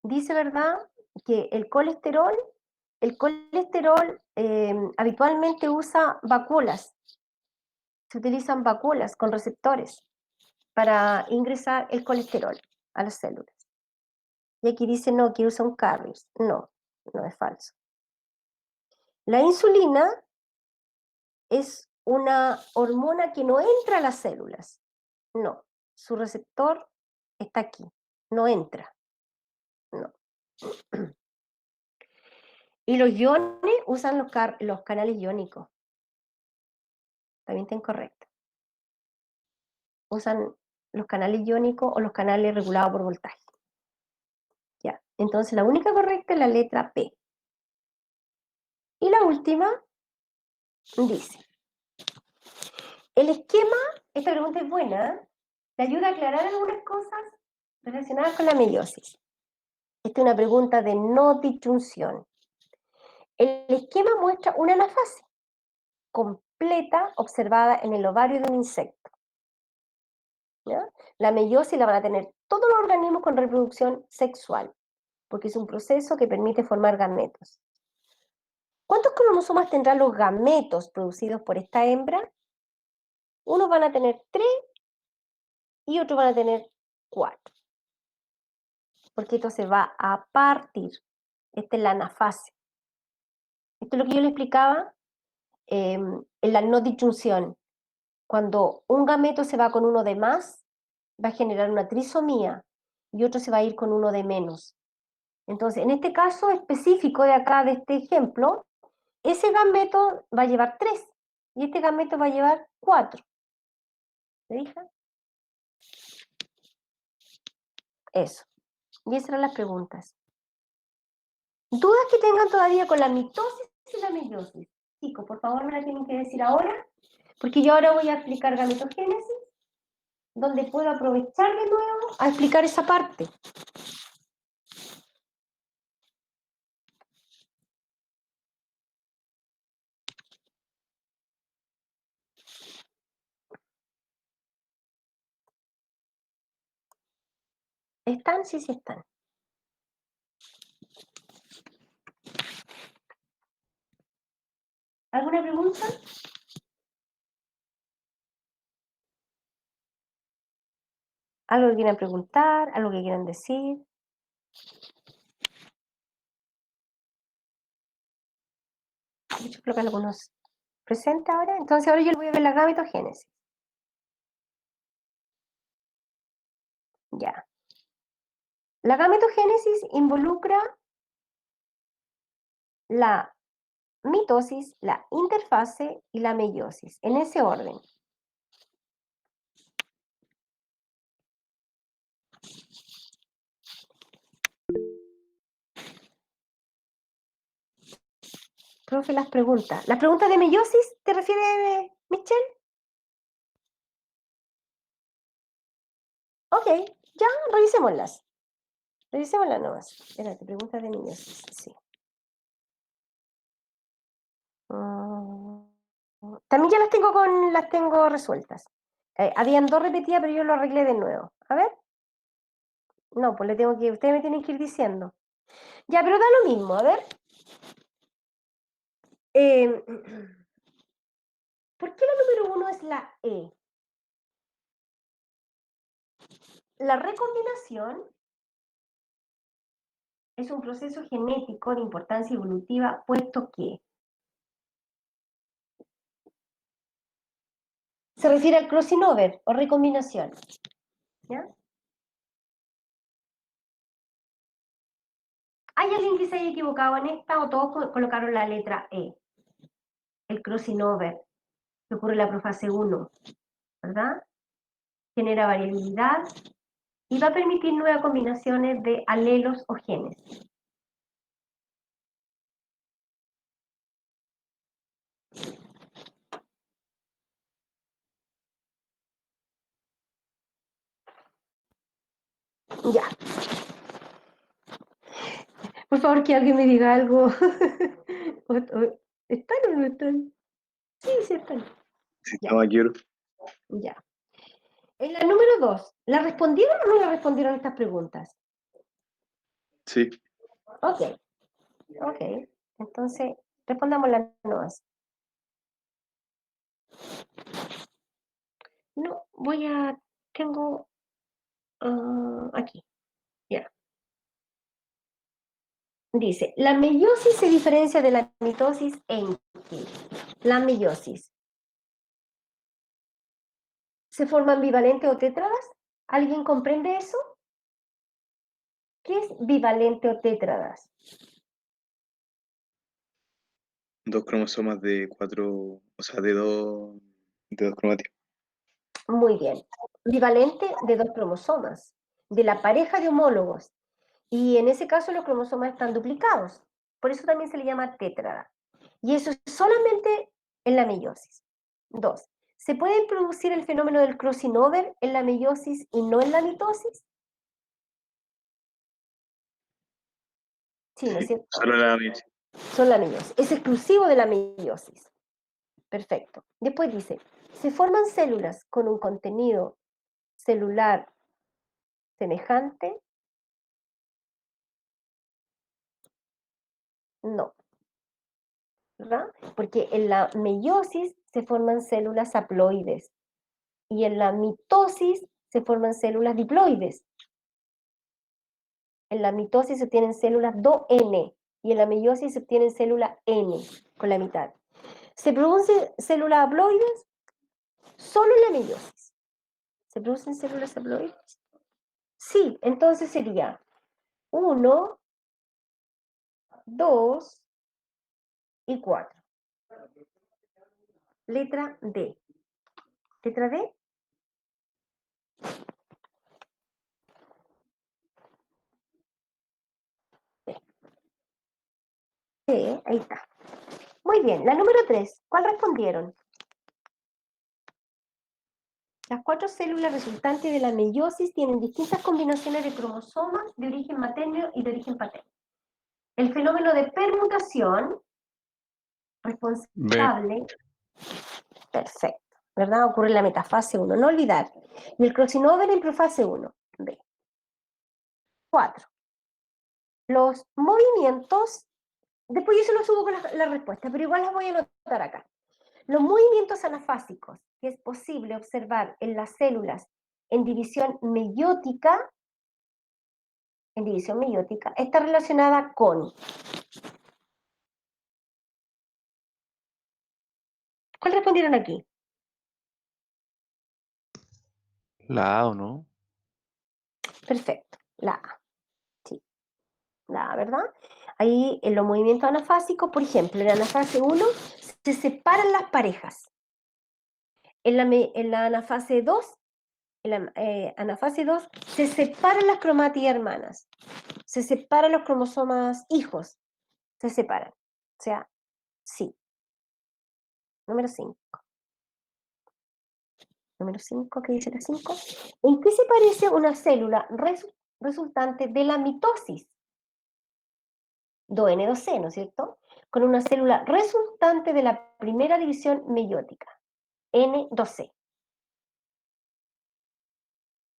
dice, ¿verdad?, que el colesterol habitualmente usa vacuolas. Se utilizan vacuolas con receptores para ingresar el colesterol a las células. Y aquí dice no, que usa un carrier. No, no es falso. La insulina es una hormona que no entra a las células. No, su receptor está aquí, no entra. No. Y los iones usan los canales iónicos. También está incorrecto. Usan los canales iónicos o los canales regulados por voltaje. Ya, entonces la única correcta es la letra P. Y la última dice, el esquema, esta pregunta es buena, ¿eh? Te ayuda a aclarar algunas cosas relacionadas con la meiosis. Esta es una pregunta de no disyunción. El esquema muestra una anafase completa observada en el ovario de un insecto. ¿Ya? La meiosis la van a tener todos los organismos con reproducción sexual, porque es un proceso que permite formar gametos. ¿Cuántos cromosomas tendrán los gametos producidos por esta hembra? Unos van a tener 3 y otros van a tener 4. Porque esto se va a partir. Esta es la anafase. Esto es lo que yo le explicaba en la no disyunción. Cuando un gameto se va con uno de más, va a generar una trisomía y otro se va a ir con uno de menos. Entonces, en este caso específico de acá, de este ejemplo, ese gameto va a llevar 3 y este gameto va a llevar 4. ¿Se fijan? Eso. Y esas eran las preguntas. ¿Dudas que tengan todavía con la mitosis y la meiosis? Chicos, por favor me la tienen que decir ahora, porque yo ahora voy a explicar gametogénesis, donde puedo aprovechar de nuevo a explicar esa parte. ¿Están? Sí, sí están. ¿Alguna pregunta? ¿Algo que quieran preguntar? ¿Algo que quieran decir? Yo creo que algunos presentes ahora. Entonces ahora yo les voy a ver la gametogénesis. Ya. La gametogénesis involucra la mitosis, la interfase y la meiosis, en ese orden. Profe, las preguntas. ¿Las preguntas de meiosis te refiere, Michelle? Ok, ya, revisémoslas. Revisémoslas nomás. Espérate, preguntas de meiosis, sí. También ya las tengo resueltas. Habían 2 repetidas, pero yo lo arreglé de nuevo. A ver. No, pues ustedes me tienen que ir diciendo. Ya, pero da lo mismo, a ver. ¿Por qué la número 1 es la E? La recombinación es un proceso genético de importancia evolutiva, puesto que se refiere al crossing over o recombinación. ¿Ya? ¿Hay alguien que se haya equivocado en esta o todos colocaron la letra E? El crossing over, que ocurre en la profase 1, ¿verdad? Genera variabilidad y va a permitir nuevas combinaciones de alelos o genes. Ya. Por favor, que alguien me diga algo. ¿Están o no están? Sí, sí están. Si Ya. estamos aquí, bro. Ya. En la número 2, ¿la respondieron o no la respondieron estas preguntas? Sí. Ok. Ok. Entonces, respondamos las nuevas. No, tengo aquí. Ya. Dice, la meiosis se diferencia de la mitosis en que la meiosis se forman bivalentes o tétradas. ¿Alguien comprende eso? ¿Qué es bivalente o tétradas? 2 cromosomas de 4, o sea, de dos cromáticos. Muy bien. Bivalente de 2 cromosomas, de la pareja de homólogos. Y en ese caso los cromosomas están duplicados. Por eso también se le llama tétrada. Y eso es solamente en la meiosis. 2. ¿Se puede producir el fenómeno del crossing over en la meiosis y no en la mitosis? Sí, ¿no es Sí, cierto? solo la meiosis. Son la meiosis. Es exclusivo de la meiosis. Perfecto. Después dice, ¿se forman células con un contenido celular semejante? No, ¿verdad? Porque en la meiosis se forman células haploides y en la mitosis se forman células diploides. En la mitosis se obtienen células 2N y en la meiosis se obtienen células N con la mitad. ¿Se producen células haploides? Solo en la meiosis. ¿Se producen células haploides? Sí, entonces sería 1, 2 y 4. Letra D. Letra D. Sí, ahí está. Muy bien, la número 3. ¿Cuál respondieron? Las 4 células resultantes de la meiosis tienen distintas combinaciones de cromosomas de origen materno y de origen paterno. El fenómeno de permutación responsable, perfecto, ¿verdad? Ocurre en la metafase 1, no olvidar. Y el crossing over en profase 1, B. 4. Los movimientos, después yo se los subo con la respuesta, pero igual las voy a anotar acá. Los movimientos anafásicos que es posible observar en las células en división meiótica, está relacionada con... ¿Cuál respondieron aquí? La A o no. Perfecto, la A. Sí, la A, ¿verdad? Ahí en los movimientos anafásicos, por ejemplo, en la anafase 1 se separan las parejas. En la anafase 2, anafase 2 se separan las cromátidas hermanas. Se separan los cromosomas hijos. Se separan. O sea, sí. Número 5. Número 5, ¿qué dice la 5? ¿En qué se parece una célula resultante de la mitosis? 2N2C, ¿no es cierto? Con una célula resultante de la primera división meiótica, N2C.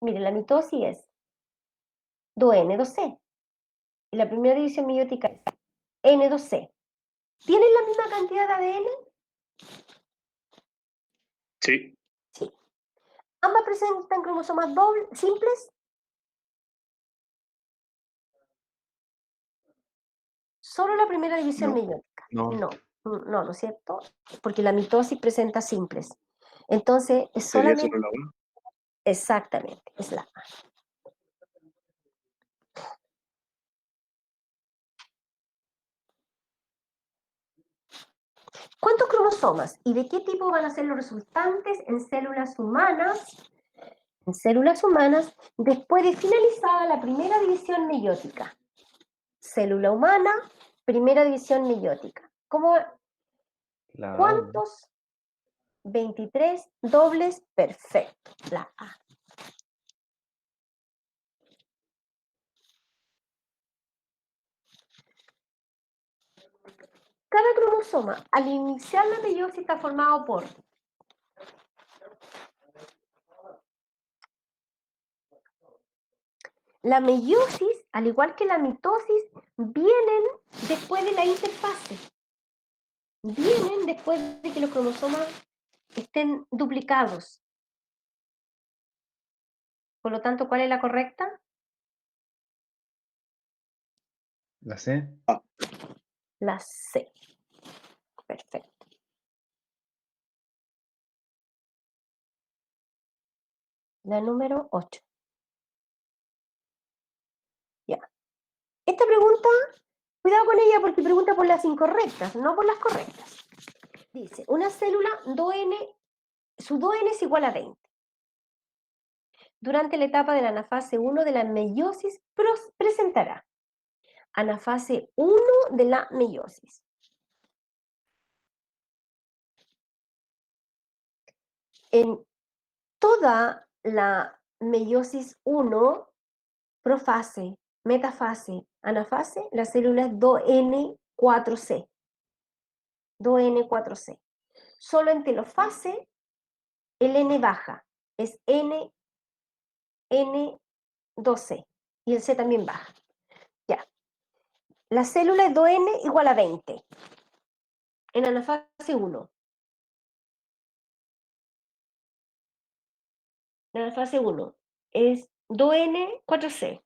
Mire, la mitosis es 2N2C. Y la primera división meiótica es N2C. ¿Tienen la misma cantidad de ADN? Sí. Sí. ¿Ambas presentan cromosomas simples? Solo la primera división No. meiótica. No. ¿No es cierto? Porque la mitosis presenta simples. Entonces, es Sería solamente... solo la 1. Exactamente, es la A. ¿Cuántos cromosomas y de qué tipo van a ser los resultantes en células humanas? En células humanas, después de finalizada la primera división meiótica. Célula humana, primera división meiótica. La A o no. ¿Cuántos? 23 dobles, perfecto, la A. Cada cromosoma, al iniciar la meiosis, está formado por la meiosis, al igual que la mitosis, vienen después de la interfase. Vienen después de que los cromosomas estén duplicados. Por lo tanto, ¿cuál es la correcta? La C. La C. Perfecto. La número 8. Ya. Esta pregunta, cuidado con ella porque pregunta por las incorrectas, no por las correctas. Dice, una célula 2N, su 2N es igual a 20. Durante la etapa de la anafase 1 de la meiosis presentará anafase 1 de la meiosis. En toda la meiosis 1, profase, metafase, anafase, la célula es 2N4C. 2N4C. Solo en telofase el N baja, es N2C. Y el C también baja. Ya. La célula es 2N igual a 20. En anafase 1. En la fase 1 es 2N4C.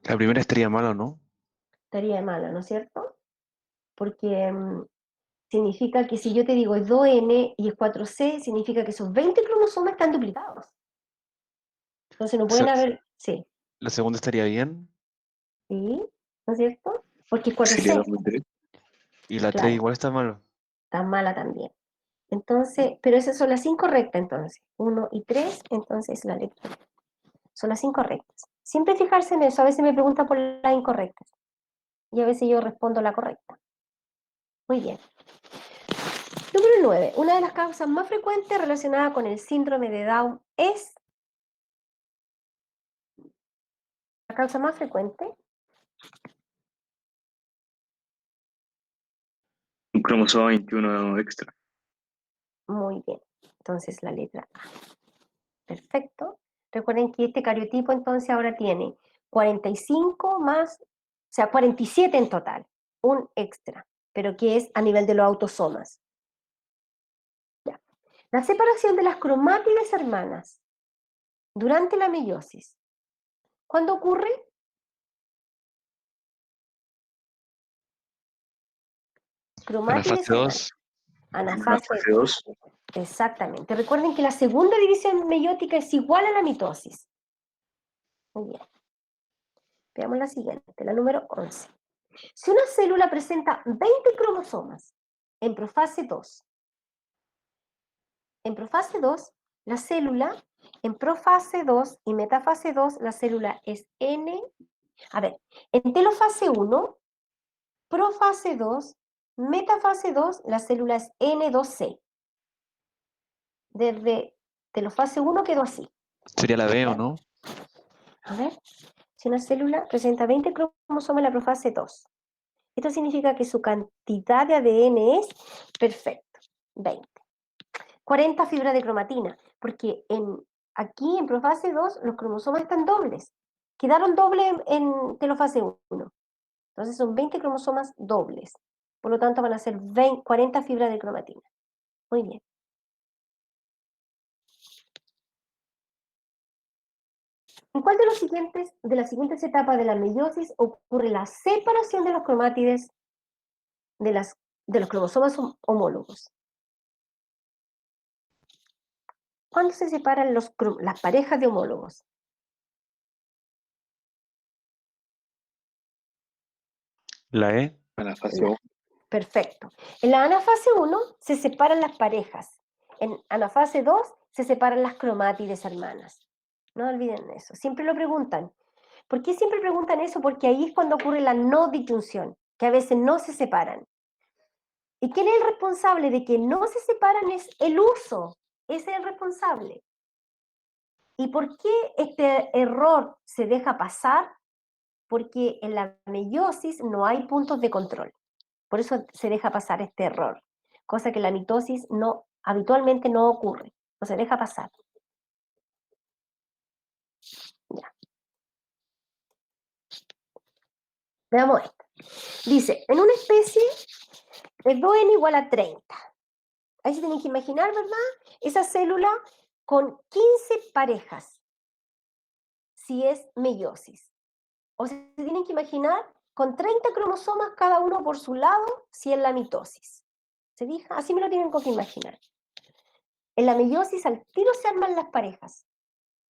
La primera estaría mal o no. Estaría mala, ¿no es cierto? Porque significa que si yo te digo es 2N y es 4C, significa que esos 20 cromosomas están duplicados. Entonces no pueden haber... Sí, La segunda estaría bien. sí, ¿no es cierto? Porque es Sería 4C, 2003. Y la 3 claro, igual está mal. está mala también. Entonces, pero esas son las incorrectas entonces. 1 y 3, entonces la letra. Son las incorrectas. Siempre fijarse en eso, a veces me preguntan por las incorrectas. Y a veces yo respondo la correcta. Muy bien. Número 9. Una de las causas más frecuentes relacionada con el síndrome de Down es... La causa más frecuente, Un cromosoma 21 extra. muy bien. entonces la letra A. Perfecto. Recuerden que este cariotipo entonces ahora tiene 45 más, o sea, 47 en total, un extra, pero que es a nivel de los autosomas. Ya. La separación de las cromátides hermanas durante la meiosis. ¿Cuándo ocurre? Cromátides Anafase hermanas. 2. Anafase Fase 2. Exactamente. Recuerden que la segunda división meiótica es igual a la mitosis. Muy bien. Veamos la siguiente, la número 11. Si una célula presenta 20 cromosomas en profase 2, la célula, en profase 2 y metafase 2, la célula es N. A ver, en telofase 1, profase 2, metafase 2, la célula es N2C. Desde telofase 1 quedó así. Sería la B, ¿o no? A ver, si una célula presenta 20 cromosomas en la profase 2, esto significa que su cantidad de ADN es perfecto, 20. 40 fibras de cromatina, porque aquí en profase 2 los cromosomas están dobles. Quedaron dobles en telofase 1. Entonces son 20 cromosomas dobles. Por lo tanto van a ser 40 fibras de cromatina. Muy bien. ¿En cuál de las siguientes etapas de la meiosis ocurre la separación de los cromátides de los cromosomas homólogos? ¿Cuándo se separan las parejas de homólogos? La E. Anafase 1. Perfecto. En la anafase 1 se separan las parejas. En anafase 2 se separan las cromátides hermanas. No olviden eso. Siempre lo preguntan. ¿Por qué siempre preguntan eso? Porque ahí es cuando ocurre la no disyunción, que a veces no se separan. ¿Y quién es el responsable de que no se separan? Es el uso. Ese es el responsable. ¿Y por qué este error se deja pasar? Porque en la meiosis no hay puntos de control. Por eso se deja pasar este error, cosa que en la mitosis habitualmente no ocurre, no se deja pasar. Ya. Veamos esto. Dice, en una especie, el 2n igual a 30. Ahí se tienen que imaginar, ¿verdad? Esa célula con 15 parejas, si es meiosis. O sea, se tienen que imaginar con 30 cromosomas cada uno por su lado, si es la mitosis. ¿Se fija? Así me lo tienen que imaginar. En la meiosis al tiro se arman las parejas.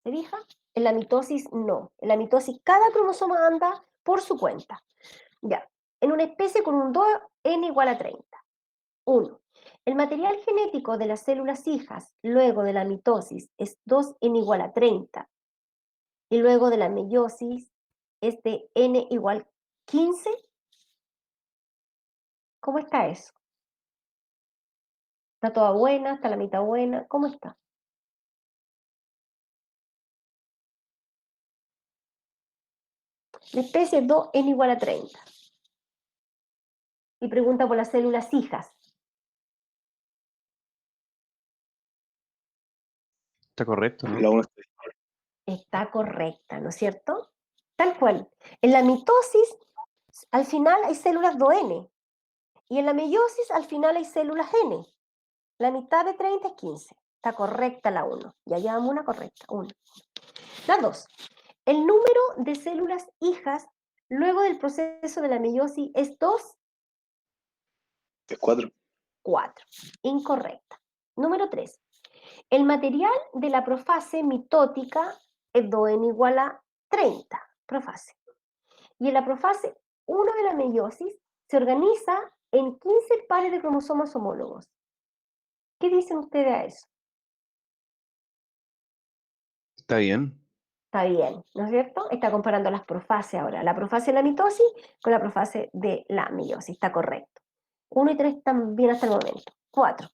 ¿Se fija? En la mitosis no. En la mitosis cada cromosoma anda por su cuenta. Ya. En una especie con un 2n igual a 30. 1. El material genético de las células hijas luego de la mitosis es 2n igual a 30. Y luego de la meiosis es de n igual 15. ¿Cómo está eso? ¿Está toda buena? ¿Está la mitad buena? ¿Cómo está? La especie es 2n igual a 30. Y pregunta por las células hijas. Está correcto, ¿no? La 1 está Está correcta, ¿no es cierto? Tal cual. En la mitosis, al final hay células 2n. Y en la meiosis, al final hay células n. La mitad de 30 es 15. Está correcta la 1. Ya llevamos una correcta. 1. La 2. El número de células hijas luego del proceso de la meiosis es 2. es 4. 4. Incorrecta. Número 3. El material de la profase mitótica es 2n igual a 30. Profase. Y en la profase 1 de la meiosis se organiza en 15 pares de cromosomas homólogos. ¿Qué dicen ustedes a eso? Está bien. Está bien, ¿no es cierto? Está comparando las profases ahora. La profase de la mitosis con la profase de la meiosis. Está correcto. 1 y 3 están bien hasta el momento. 4.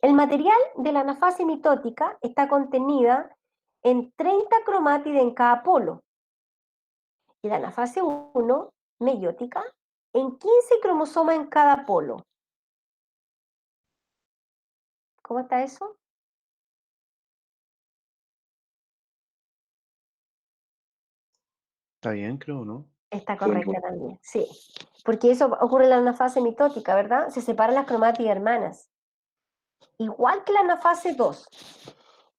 El material de la anafase mitótica está contenida en 30 cromátides en cada polo. Y la anafase 1, meiótica, en 15 cromosomas en cada polo. ¿Cómo está eso? Está bien, creo, ¿no? Está Buen correcta punto. también, sí. Porque eso ocurre en la anafase mitótica, ¿verdad? Se separan las cromátidas hermanas. Igual que la anafase 2.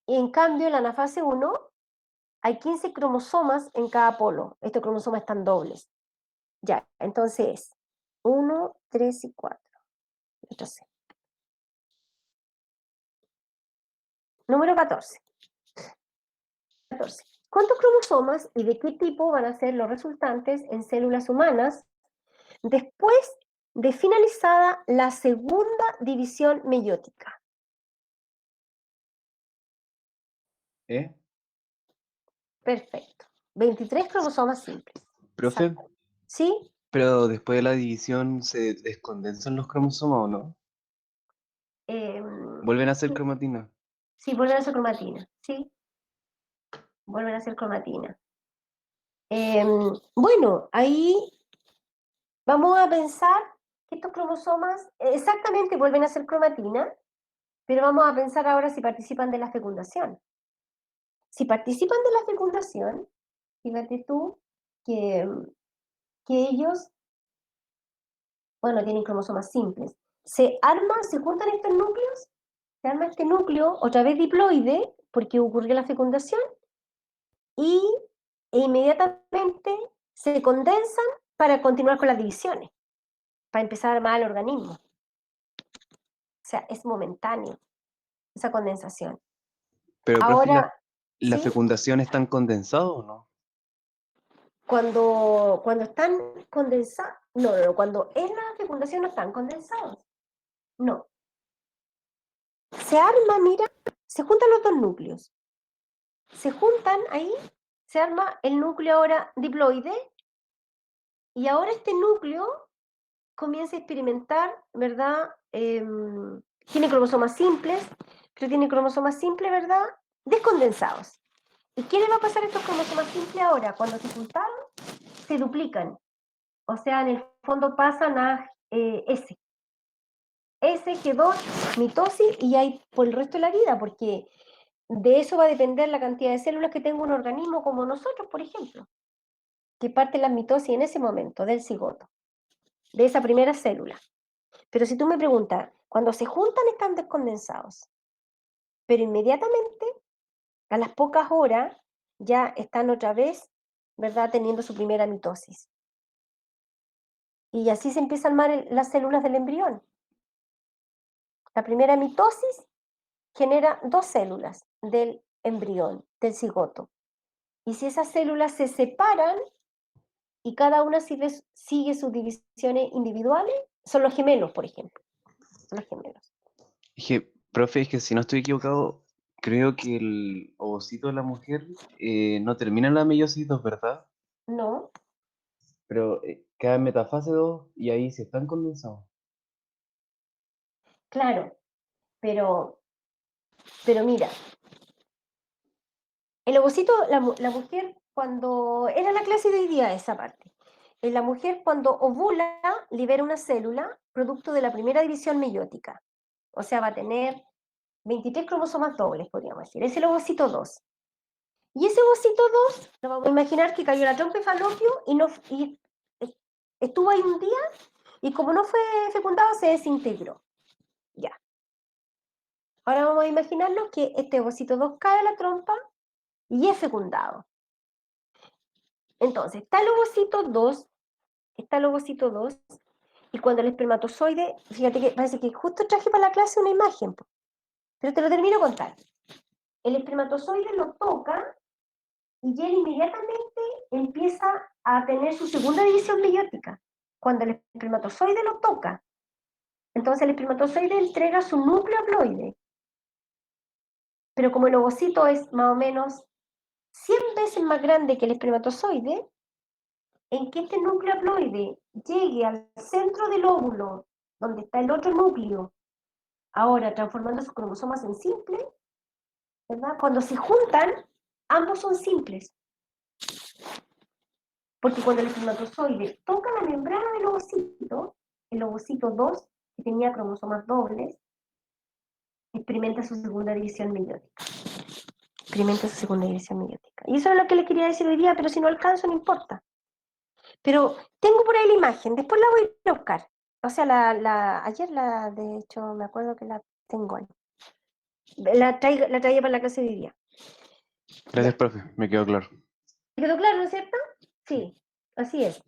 Y en cambio, en la anafase 1 hay 15 cromosomas en cada polo. Estos cromosomas están dobles. Ya, entonces, 1, 3 y 4. Entonces, número 14. ¿Cuántos cromosomas y de qué tipo van a ser los resultantes en células humanas después de finalizada la segunda división meiótica? ¿Eh? Perfecto. 23 cromosomas simples. Profe, Exacto. ¿Sí? pero después de la división se descondensan los cromosomas o no? Vuelven a ser Sí, cromatina. sí, vuelven a ser cromatina. Sí, vuelven a ser cromatina. Bueno, ahí vamos a pensar que estos cromosomas exactamente vuelven a ser cromatina, pero vamos a pensar ahora si participan de la fecundación. Si participan de la fecundación, fíjate tú que, que ellos, bueno, tienen cromosomas simples. Se juntan estos núcleos, se arma este núcleo, otra vez diploide, porque ocurrió la fecundación, y e inmediatamente se condensan para continuar con las divisiones, para empezar a armar el organismo. O sea, es momentáneo esa condensación. Pero, profe, Ahora, ¿la ¿sí? fecundación están condensados o no? Cuando están condensados, no, cuando es la fecundación no están condensados. No. Se arma, mira, se juntan los dos núcleos. Se juntan ahí, se arma el núcleo ahora diploide, y ahora este núcleo comienza a experimentar, ¿verdad? Tiene cromosomas simples, pero tiene cromosomas simples, ¿verdad? Descondensados. ¿Y qué le va a pasar a estos cromosomas simples ahora? Cuando se juntaron, se duplican. O sea, en el fondo pasan a S. S quedó mitosis y hay por el resto de la vida, porque de eso va a depender la cantidad de células que tenga un organismo como nosotros, por ejemplo, que parte la mitosis en ese momento del cigoto, de esa primera célula. Pero si tú me preguntas, cuando se juntan están descondensados, pero inmediatamente, a las pocas horas, ya están otra vez, ¿verdad?, teniendo su primera mitosis. Y así se empiezan a armar las células del embrión. La primera mitosis genera dos células del embrión, del cigoto. Y si esas células se separan y cada una sigue sus divisiones individuales, son los gemelos, por ejemplo. Son los gemelos. Dije, profe, es que si no estoy equivocado, creo que el ovocito de la mujer no termina en la meiosis 2, ¿verdad? No, Pero queda en metafase 2 y ahí sí están condensados. claro, pero mira, el ovocito, la mujer cuando, era la clase de hoy día esa parte, la mujer cuando ovula libera una célula producto de la primera división meiótica, o sea, va a tener 23 cromosomas dobles, podríamos decir, es el ovocito 2. Y ese ovocito 2, nos vamos a imaginar que cayó la trompa de falopio y estuvo ahí un día y como no fue fecundado se desintegró. Ya. Ahora vamos a imaginarnos que este ovocito 2 cae a la trompa y es fecundado. Entonces, está el ovocito 2, y cuando el espermatozoide, fíjate que parece que justo traje para la clase una imagen, pero te lo termino de contar. El espermatozoide lo toca y él inmediatamente empieza a tener su segunda división meiótica. Cuando el espermatozoide lo toca, entonces el espermatozoide entrega su núcleo haploide. Pero como el ovocito es más o menos 100 veces más grande que el espermatozoide, en que este núcleo haploide llegue al centro del óvulo, donde está el otro núcleo, ahora transformando sus cromosomas en simples, ¿verdad? Cuando se juntan, ambos son simples. Porque cuando el espermatozoide toca la membrana del ovocito, el ovocito 2, que tenía cromosomas dobles, experimenta su segunda división meiótica. Experimenta su segunda división meiótica. Y eso es lo que les quería decir hoy día, pero si no alcanzo, no importa. Pero tengo por ahí la imagen, después la voy a ir a buscar. O sea, ayer de hecho, me acuerdo que la tengo ahí. La traía para la clase de hoy día. Gracias, Ya. profe, me quedó claro. ¿Quedó claro, no es cierto? Sí, así es.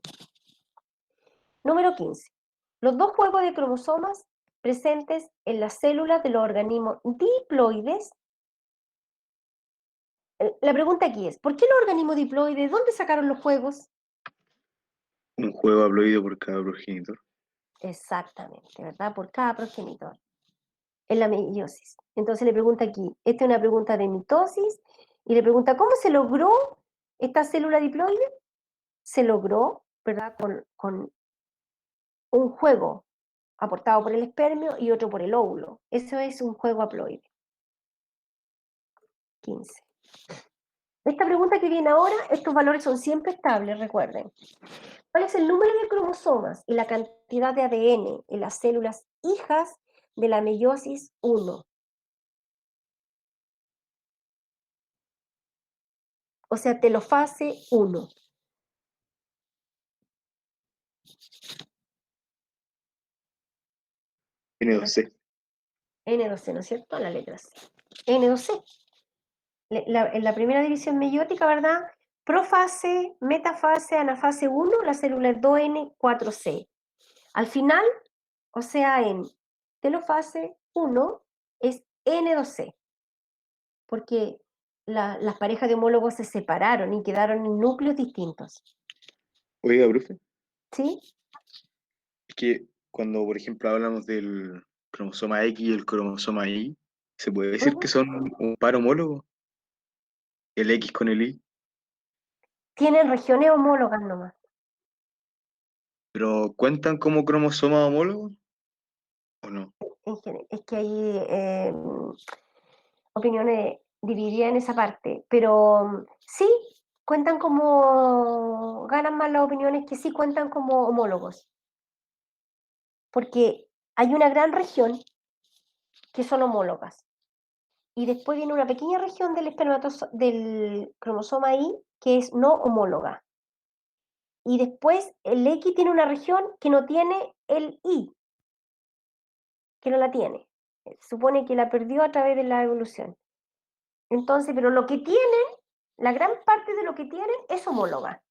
Número 15. Los dos juegos de cromosomas presentes en las células de los organismos diploides. La pregunta aquí es, ¿por qué los organismos diploides, dónde sacaron los juegos? Un juego haploide por cada progenitor. Exactamente, ¿verdad? Por cada progenitor. En la meiosis. Entonces le pregunta aquí, esta es una pregunta de mitosis, y le pregunta, ¿cómo se logró esta célula diploide? Se logró, ¿verdad? Con un juego aportado por el espermio y otro por el óvulo. Eso es un juego haploide. 15. Esta pregunta que viene ahora, estos valores son siempre estables, recuerden. ¿Cuál es el número de cromosomas y la cantidad de ADN en las células hijas de la meiosis 1? O sea, telofase 1. N2C. N2C, ¿no es cierto? La letra C. N2C. En la primera división meiótica, ¿verdad? Profase, metafase, anafase 1, la célula es 2N4C. Al final, o sea, en telofase 1 es N2C, porque las parejas de homólogos se separaron y quedaron en núcleos distintos. Oiga, profe, ¿Sí? es que cuando, por ejemplo, hablamos del cromosoma X y el cromosoma Y, ¿se puede decir que son un par homólogo? El X con el Y, Tienen regiones homólogas nomás. pero ¿cuentan como cromosoma homólogo o no? Es que hay opiniones divididas en esa parte, pero sí cuentan como, ganan más las opiniones que sí cuentan como homólogos, porque hay una gran región que son homólogas, y después viene una pequeña región del cromosoma Y que es no homóloga, y después el X tiene una región que no tiene el Y, que no la tiene, se supone que la perdió a través de la evolución. Entonces, pero lo que tienen, la gran parte de lo que tienen es homóloga.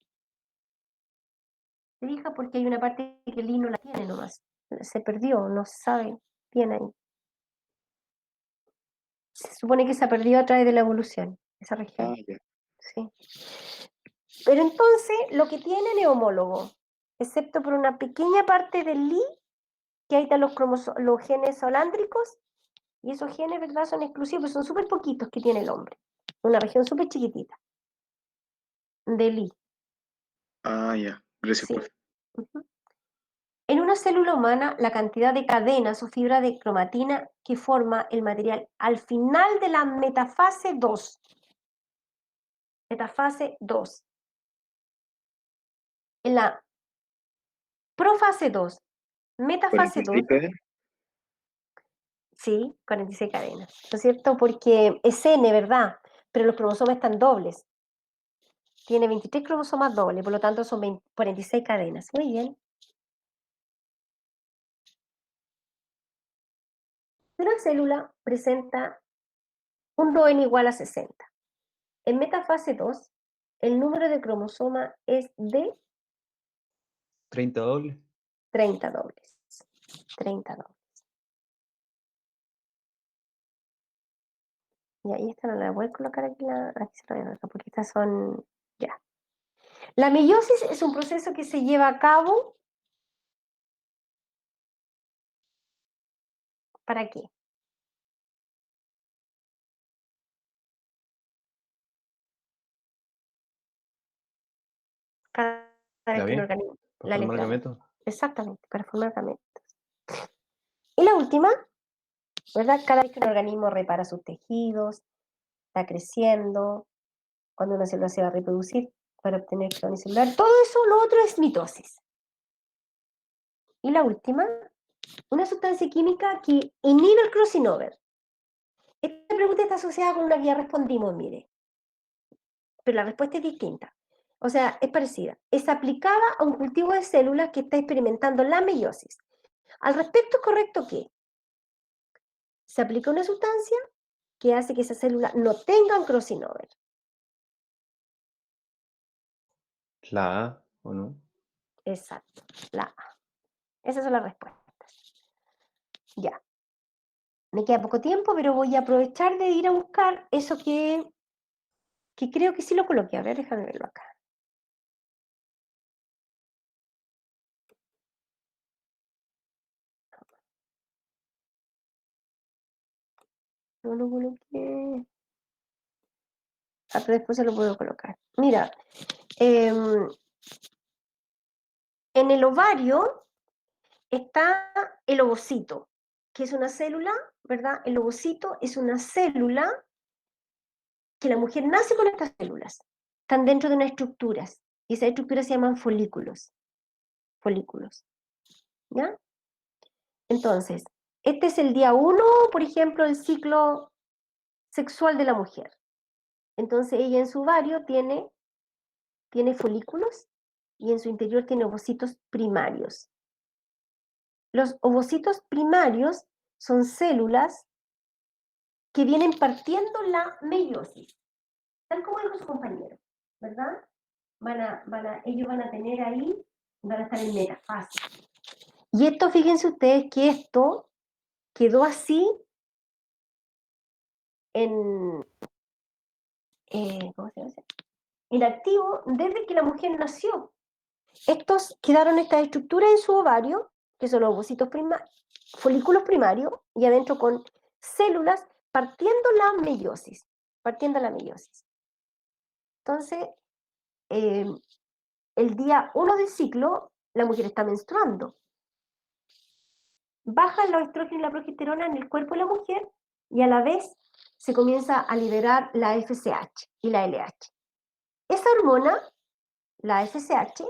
¿Se fija? Porque hay una parte que el I no la tiene nomás. Se perdió, no se sabe bien ahí. Se supone que se ha perdido a través de la evolución, esa región. Ah, ya. Sí. Pero entonces, lo que tienen es homólogo, excepto por una pequeña parte del I, que ahí están los genes holándricos, y esos genes, ¿verdad?, son exclusivos, son súper poquitos que tiene el hombre. Una región súper chiquitita del I. Ah, ya. Gracias, Sí. profe. Ujú. En una célula humana, la cantidad de cadenas o fibra de cromatina que forma el material al final de la metafase 2. Metafase 2. En la profase 2, metafase 2, 46 cadenas. sí, 46 cadenas, ¿no es cierto? Porque es N, ¿verdad? Pero los cromosomas están dobles. Tiene 23 cromosomas dobles, por lo tanto son 46 cadenas. Muy bien. Una célula presenta un 2N igual a 60. En metafase 2, el número de cromosomas es de 30 dobles. 30 dobles. 30 dobles. Y ahí esta no la voy a colocar aquí, aquí se la voy a colocar, porque estas son, ya. La meiosis es un proceso que se lleva a cabo, ¿para qué? Cada vez ¿La que un bien? organismo, ¿Para la formar letra B. gametos? Exactamente, para formar gametos. Y la última, ¿verdad? Cada vez que un organismo repara sus tejidos, está creciendo, cuando una célula se va a reproducir para obtener clon celular, todo eso, lo otro es mitosis. Y la última, una sustancia química que inhibe el crossing over. Esta pregunta está asociada con una que ya respondimos, mire, pero la respuesta es distinta. O sea, es parecida. Es aplicada a un cultivo de células que está experimentando la meiosis. Al respecto, ¿es correcto que se aplica una sustancia que hace que esa célula no tenga un crossing over? La A, ¿o no? Exacto, la A. Esas son las respuestas. Ya. Me queda poco tiempo, pero voy a aprovechar de ir a buscar eso que creo que sí lo coloqué. A ver, déjame verlo acá. No lo coloqué. Ah, pero después se lo puedo colocar. Mira, en el ovario está el ovocito, que es una célula, ¿verdad? El ovocito es una célula que la mujer nace con estas células. Están dentro de unas estructuras. Y esas estructuras se llaman folículos. Folículos. ¿Ya? Entonces, este es el día 1, por ejemplo, del ciclo sexual de la mujer. Entonces, ella en su ovario tiene folículos y en su interior tiene ovocitos primarios. Los ovocitos primarios son células que vienen partiendo la meiosis, tal como dijo su compañero, ¿verdad? Ellos van a tener ahí, van a estar en metafase. Y esto, fíjense ustedes que esto quedó así en, ¿cómo se llama? Inactivo desde que la mujer nació. Estos quedaron estas estructuras en su ovario, que son los ovocitos folículos primarios, y adentro con células partiendo la meiosis. Partiendo la meiosis. Entonces, el día 1 del ciclo, la mujer está menstruando. Bajan los estrógenos y la progesterona en el cuerpo de la mujer y a la vez se comienza a liberar la FSH y la LH. Esa hormona, la FSH,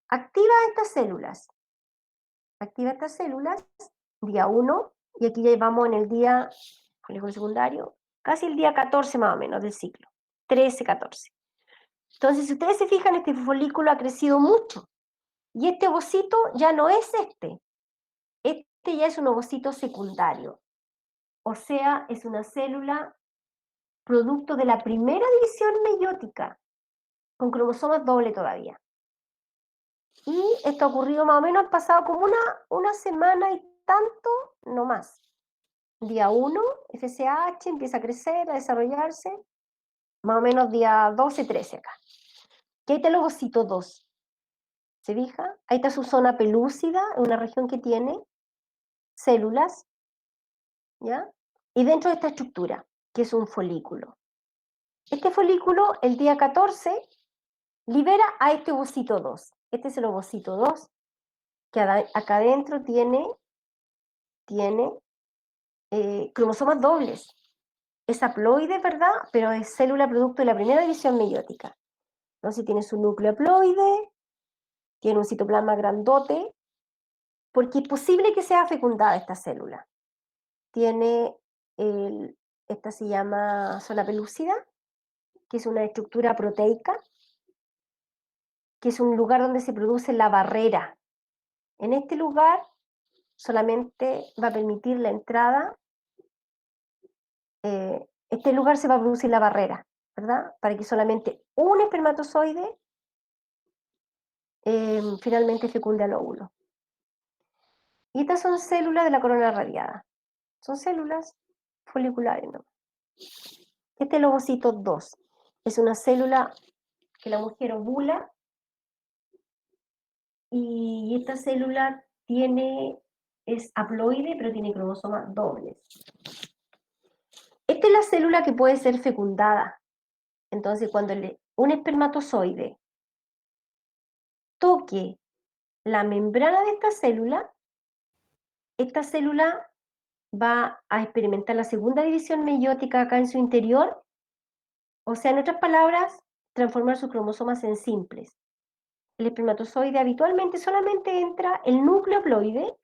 activa estas células. Activa estas células, día 1, y aquí ya vamos en el día, colegio secundario, casi el día 14 más o menos del ciclo, 13, 14. Entonces, si ustedes se fijan, este folículo ha crecido mucho, y este ovocito ya no es este ya es un ovocito secundario, o sea, es una célula producto de la primera división meiótica, con cromosomas doble todavía. Y esto ha ocurrido más o menos, ha pasado como una semana y tanto, no más. Día 1, FSH empieza a crecer, a desarrollarse, más o menos día 12, 13 acá. Y ahí está el ovocito 2. ¿Se fija? Ahí está su zona pelúcida, una región que tiene células, ¿ya? Y dentro de esta estructura, que es un folículo. Este folículo, el día 14, libera a este ovocito 2. Este es el ovocito 2, que acá adentro tiene cromosomas dobles. Es haploide, ¿verdad? Pero es célula producto de la primera división meiótica. Entonces tiene su núcleo haploide, tiene un citoplasma grandote, porque es posible que sea fecundada esta célula. Tiene, esta se llama zona pelúcida, que es una estructura proteica, que es un lugar donde se produce la barrera. En este lugar solamente va a permitir la entrada, este lugar se va a producir la barrera, ¿verdad? Para que solamente un espermatozoide finalmente fecunde al óvulo. Y estas son células de la corona radiada. Son células foliculares, ¿no? Este es el ovocito 2. Es una célula que la mujer ovula y esta célula es haploide, pero tiene cromosomas dobles. Esta es la célula que puede ser fecundada. Entonces, cuando un espermatozoide toque la membrana de esta célula va a experimentar la segunda división meiótica acá en su interior, o sea, en otras palabras, transformar sus cromosomas en simples. El espermatozoide habitualmente solamente entra el núcleo haploide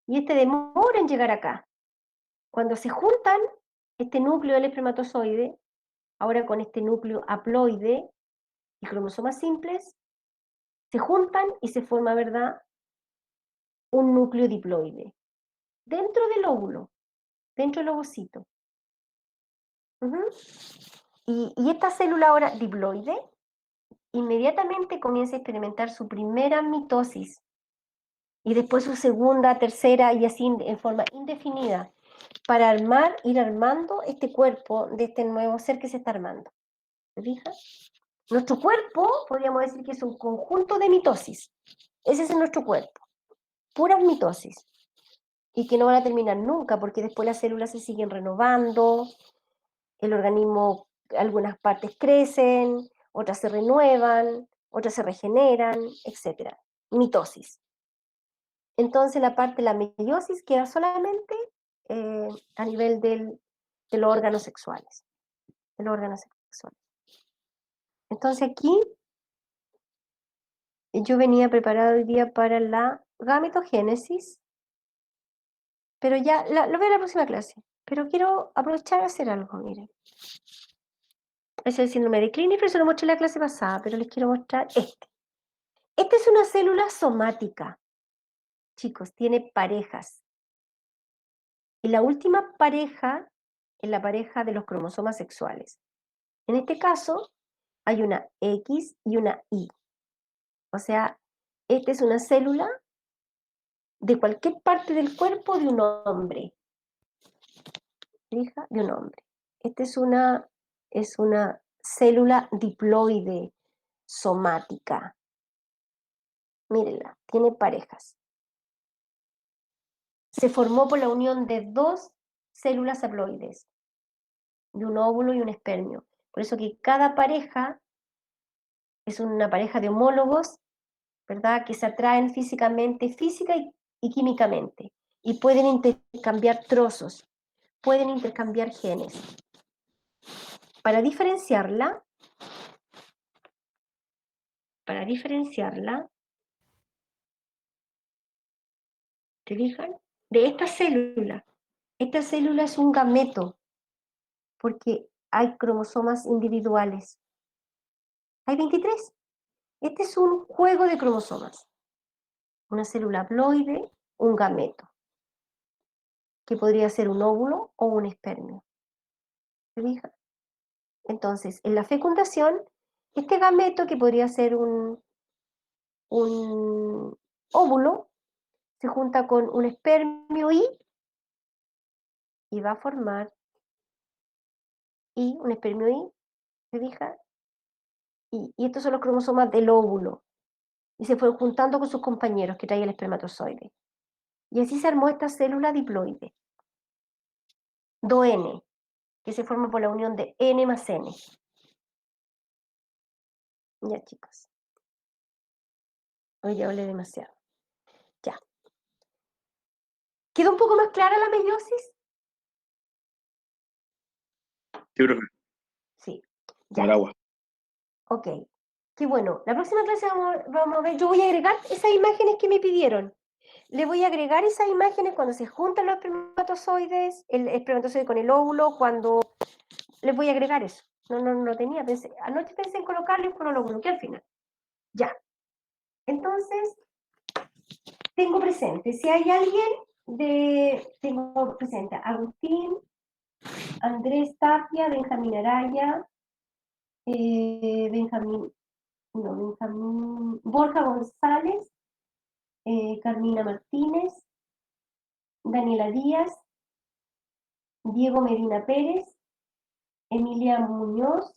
y este demora en llegar acá. Cuando se juntan, este núcleo del espermatozoide, ahora con este núcleo haploide y cromosomas simples, se juntan y se forma, ¿verdad?, un núcleo diploide. Dentro del óvulo, dentro del ovocito. Y esta célula ahora diploide inmediatamente comienza a experimentar su primera mitosis y después su segunda, tercera y así en forma indefinida para ir armando este cuerpo de este nuevo ser que se está armando. ¿Se fijan? Nuestro cuerpo, podríamos decir que es un conjunto de mitosis. Ese es nuestro cuerpo. Puras mitosis. Y que no van a terminar nunca porque después las células se siguen renovando, el organismo, algunas partes crecen, otras se renuevan, otras se regeneran, etc. Mitosis. Entonces la parte de la meiosis queda solamente a nivel de los órganos sexuales. De los órganos sexuales. Entonces aquí yo venía preparado hoy día para la gametogénesis, pero ya lo veo en la próxima clase. Pero quiero aprovechar a hacer algo, miren. Es el síndrome de Klinefelter, se lo mostré en la clase pasada, pero les quiero mostrar este. Esta es una célula somática. Chicos, tiene parejas. Y la última pareja es la pareja de los cromosomas sexuales. En este caso, hay una X y una Y. O sea, esta es una célula de cualquier parte del cuerpo de un hombre. Hija de un hombre. Esta es una célula diploide somática. Mírenla, tiene parejas. Se formó por la unión de dos células haploides, de un óvulo y un espermio. Por eso que cada pareja es una pareja de homólogos, ¿verdad?, que se atraen físicamente, física y químicamente, y pueden intercambiar trozos, pueden intercambiar genes. Para diferenciarla, ¿te fijan? De esta célula es un gameto, porque hay cromosomas individuales. Hay 23. Este es un juego de cromosomas. Una célula haploide, un gameto, que podría ser un óvulo o un espermio. ¿Se fijan? Entonces, en la fecundación, este gameto, que podría ser un óvulo, se junta con un espermio y va a formar un espermio Y, ¿se fijan? Y estos son los cromosomas del óvulo. Y se fueron juntando con sus compañeros que traía el espermatozoide. Y así se armó esta célula diploide. 2N, que se forma por la unión de N más N. Ya, chicos. Hoy ya hablé demasiado. Ya. ¿Quedó un poco más clara la meiosis? Sí, profe, Sí. como el Ya. agua. Ok. Qué bueno. La próxima clase vamos a ver. Yo voy a agregar esas imágenes que me pidieron. Le voy a agregar esas imágenes cuando se juntan los espermatozoides, el espermatozoide con el óvulo, cuando les voy a agregar eso. No tenía, anoche pensé en colocarlo y con el óvulo, que al final. Ya. Entonces, tengo presente, si hay alguien tengo presente a Agustín, Andrés Tapia, Benjamín Araya, Borja González, Carmina Martínez, Daniela Díaz, Diego Medina Pérez, Emilia Muñoz,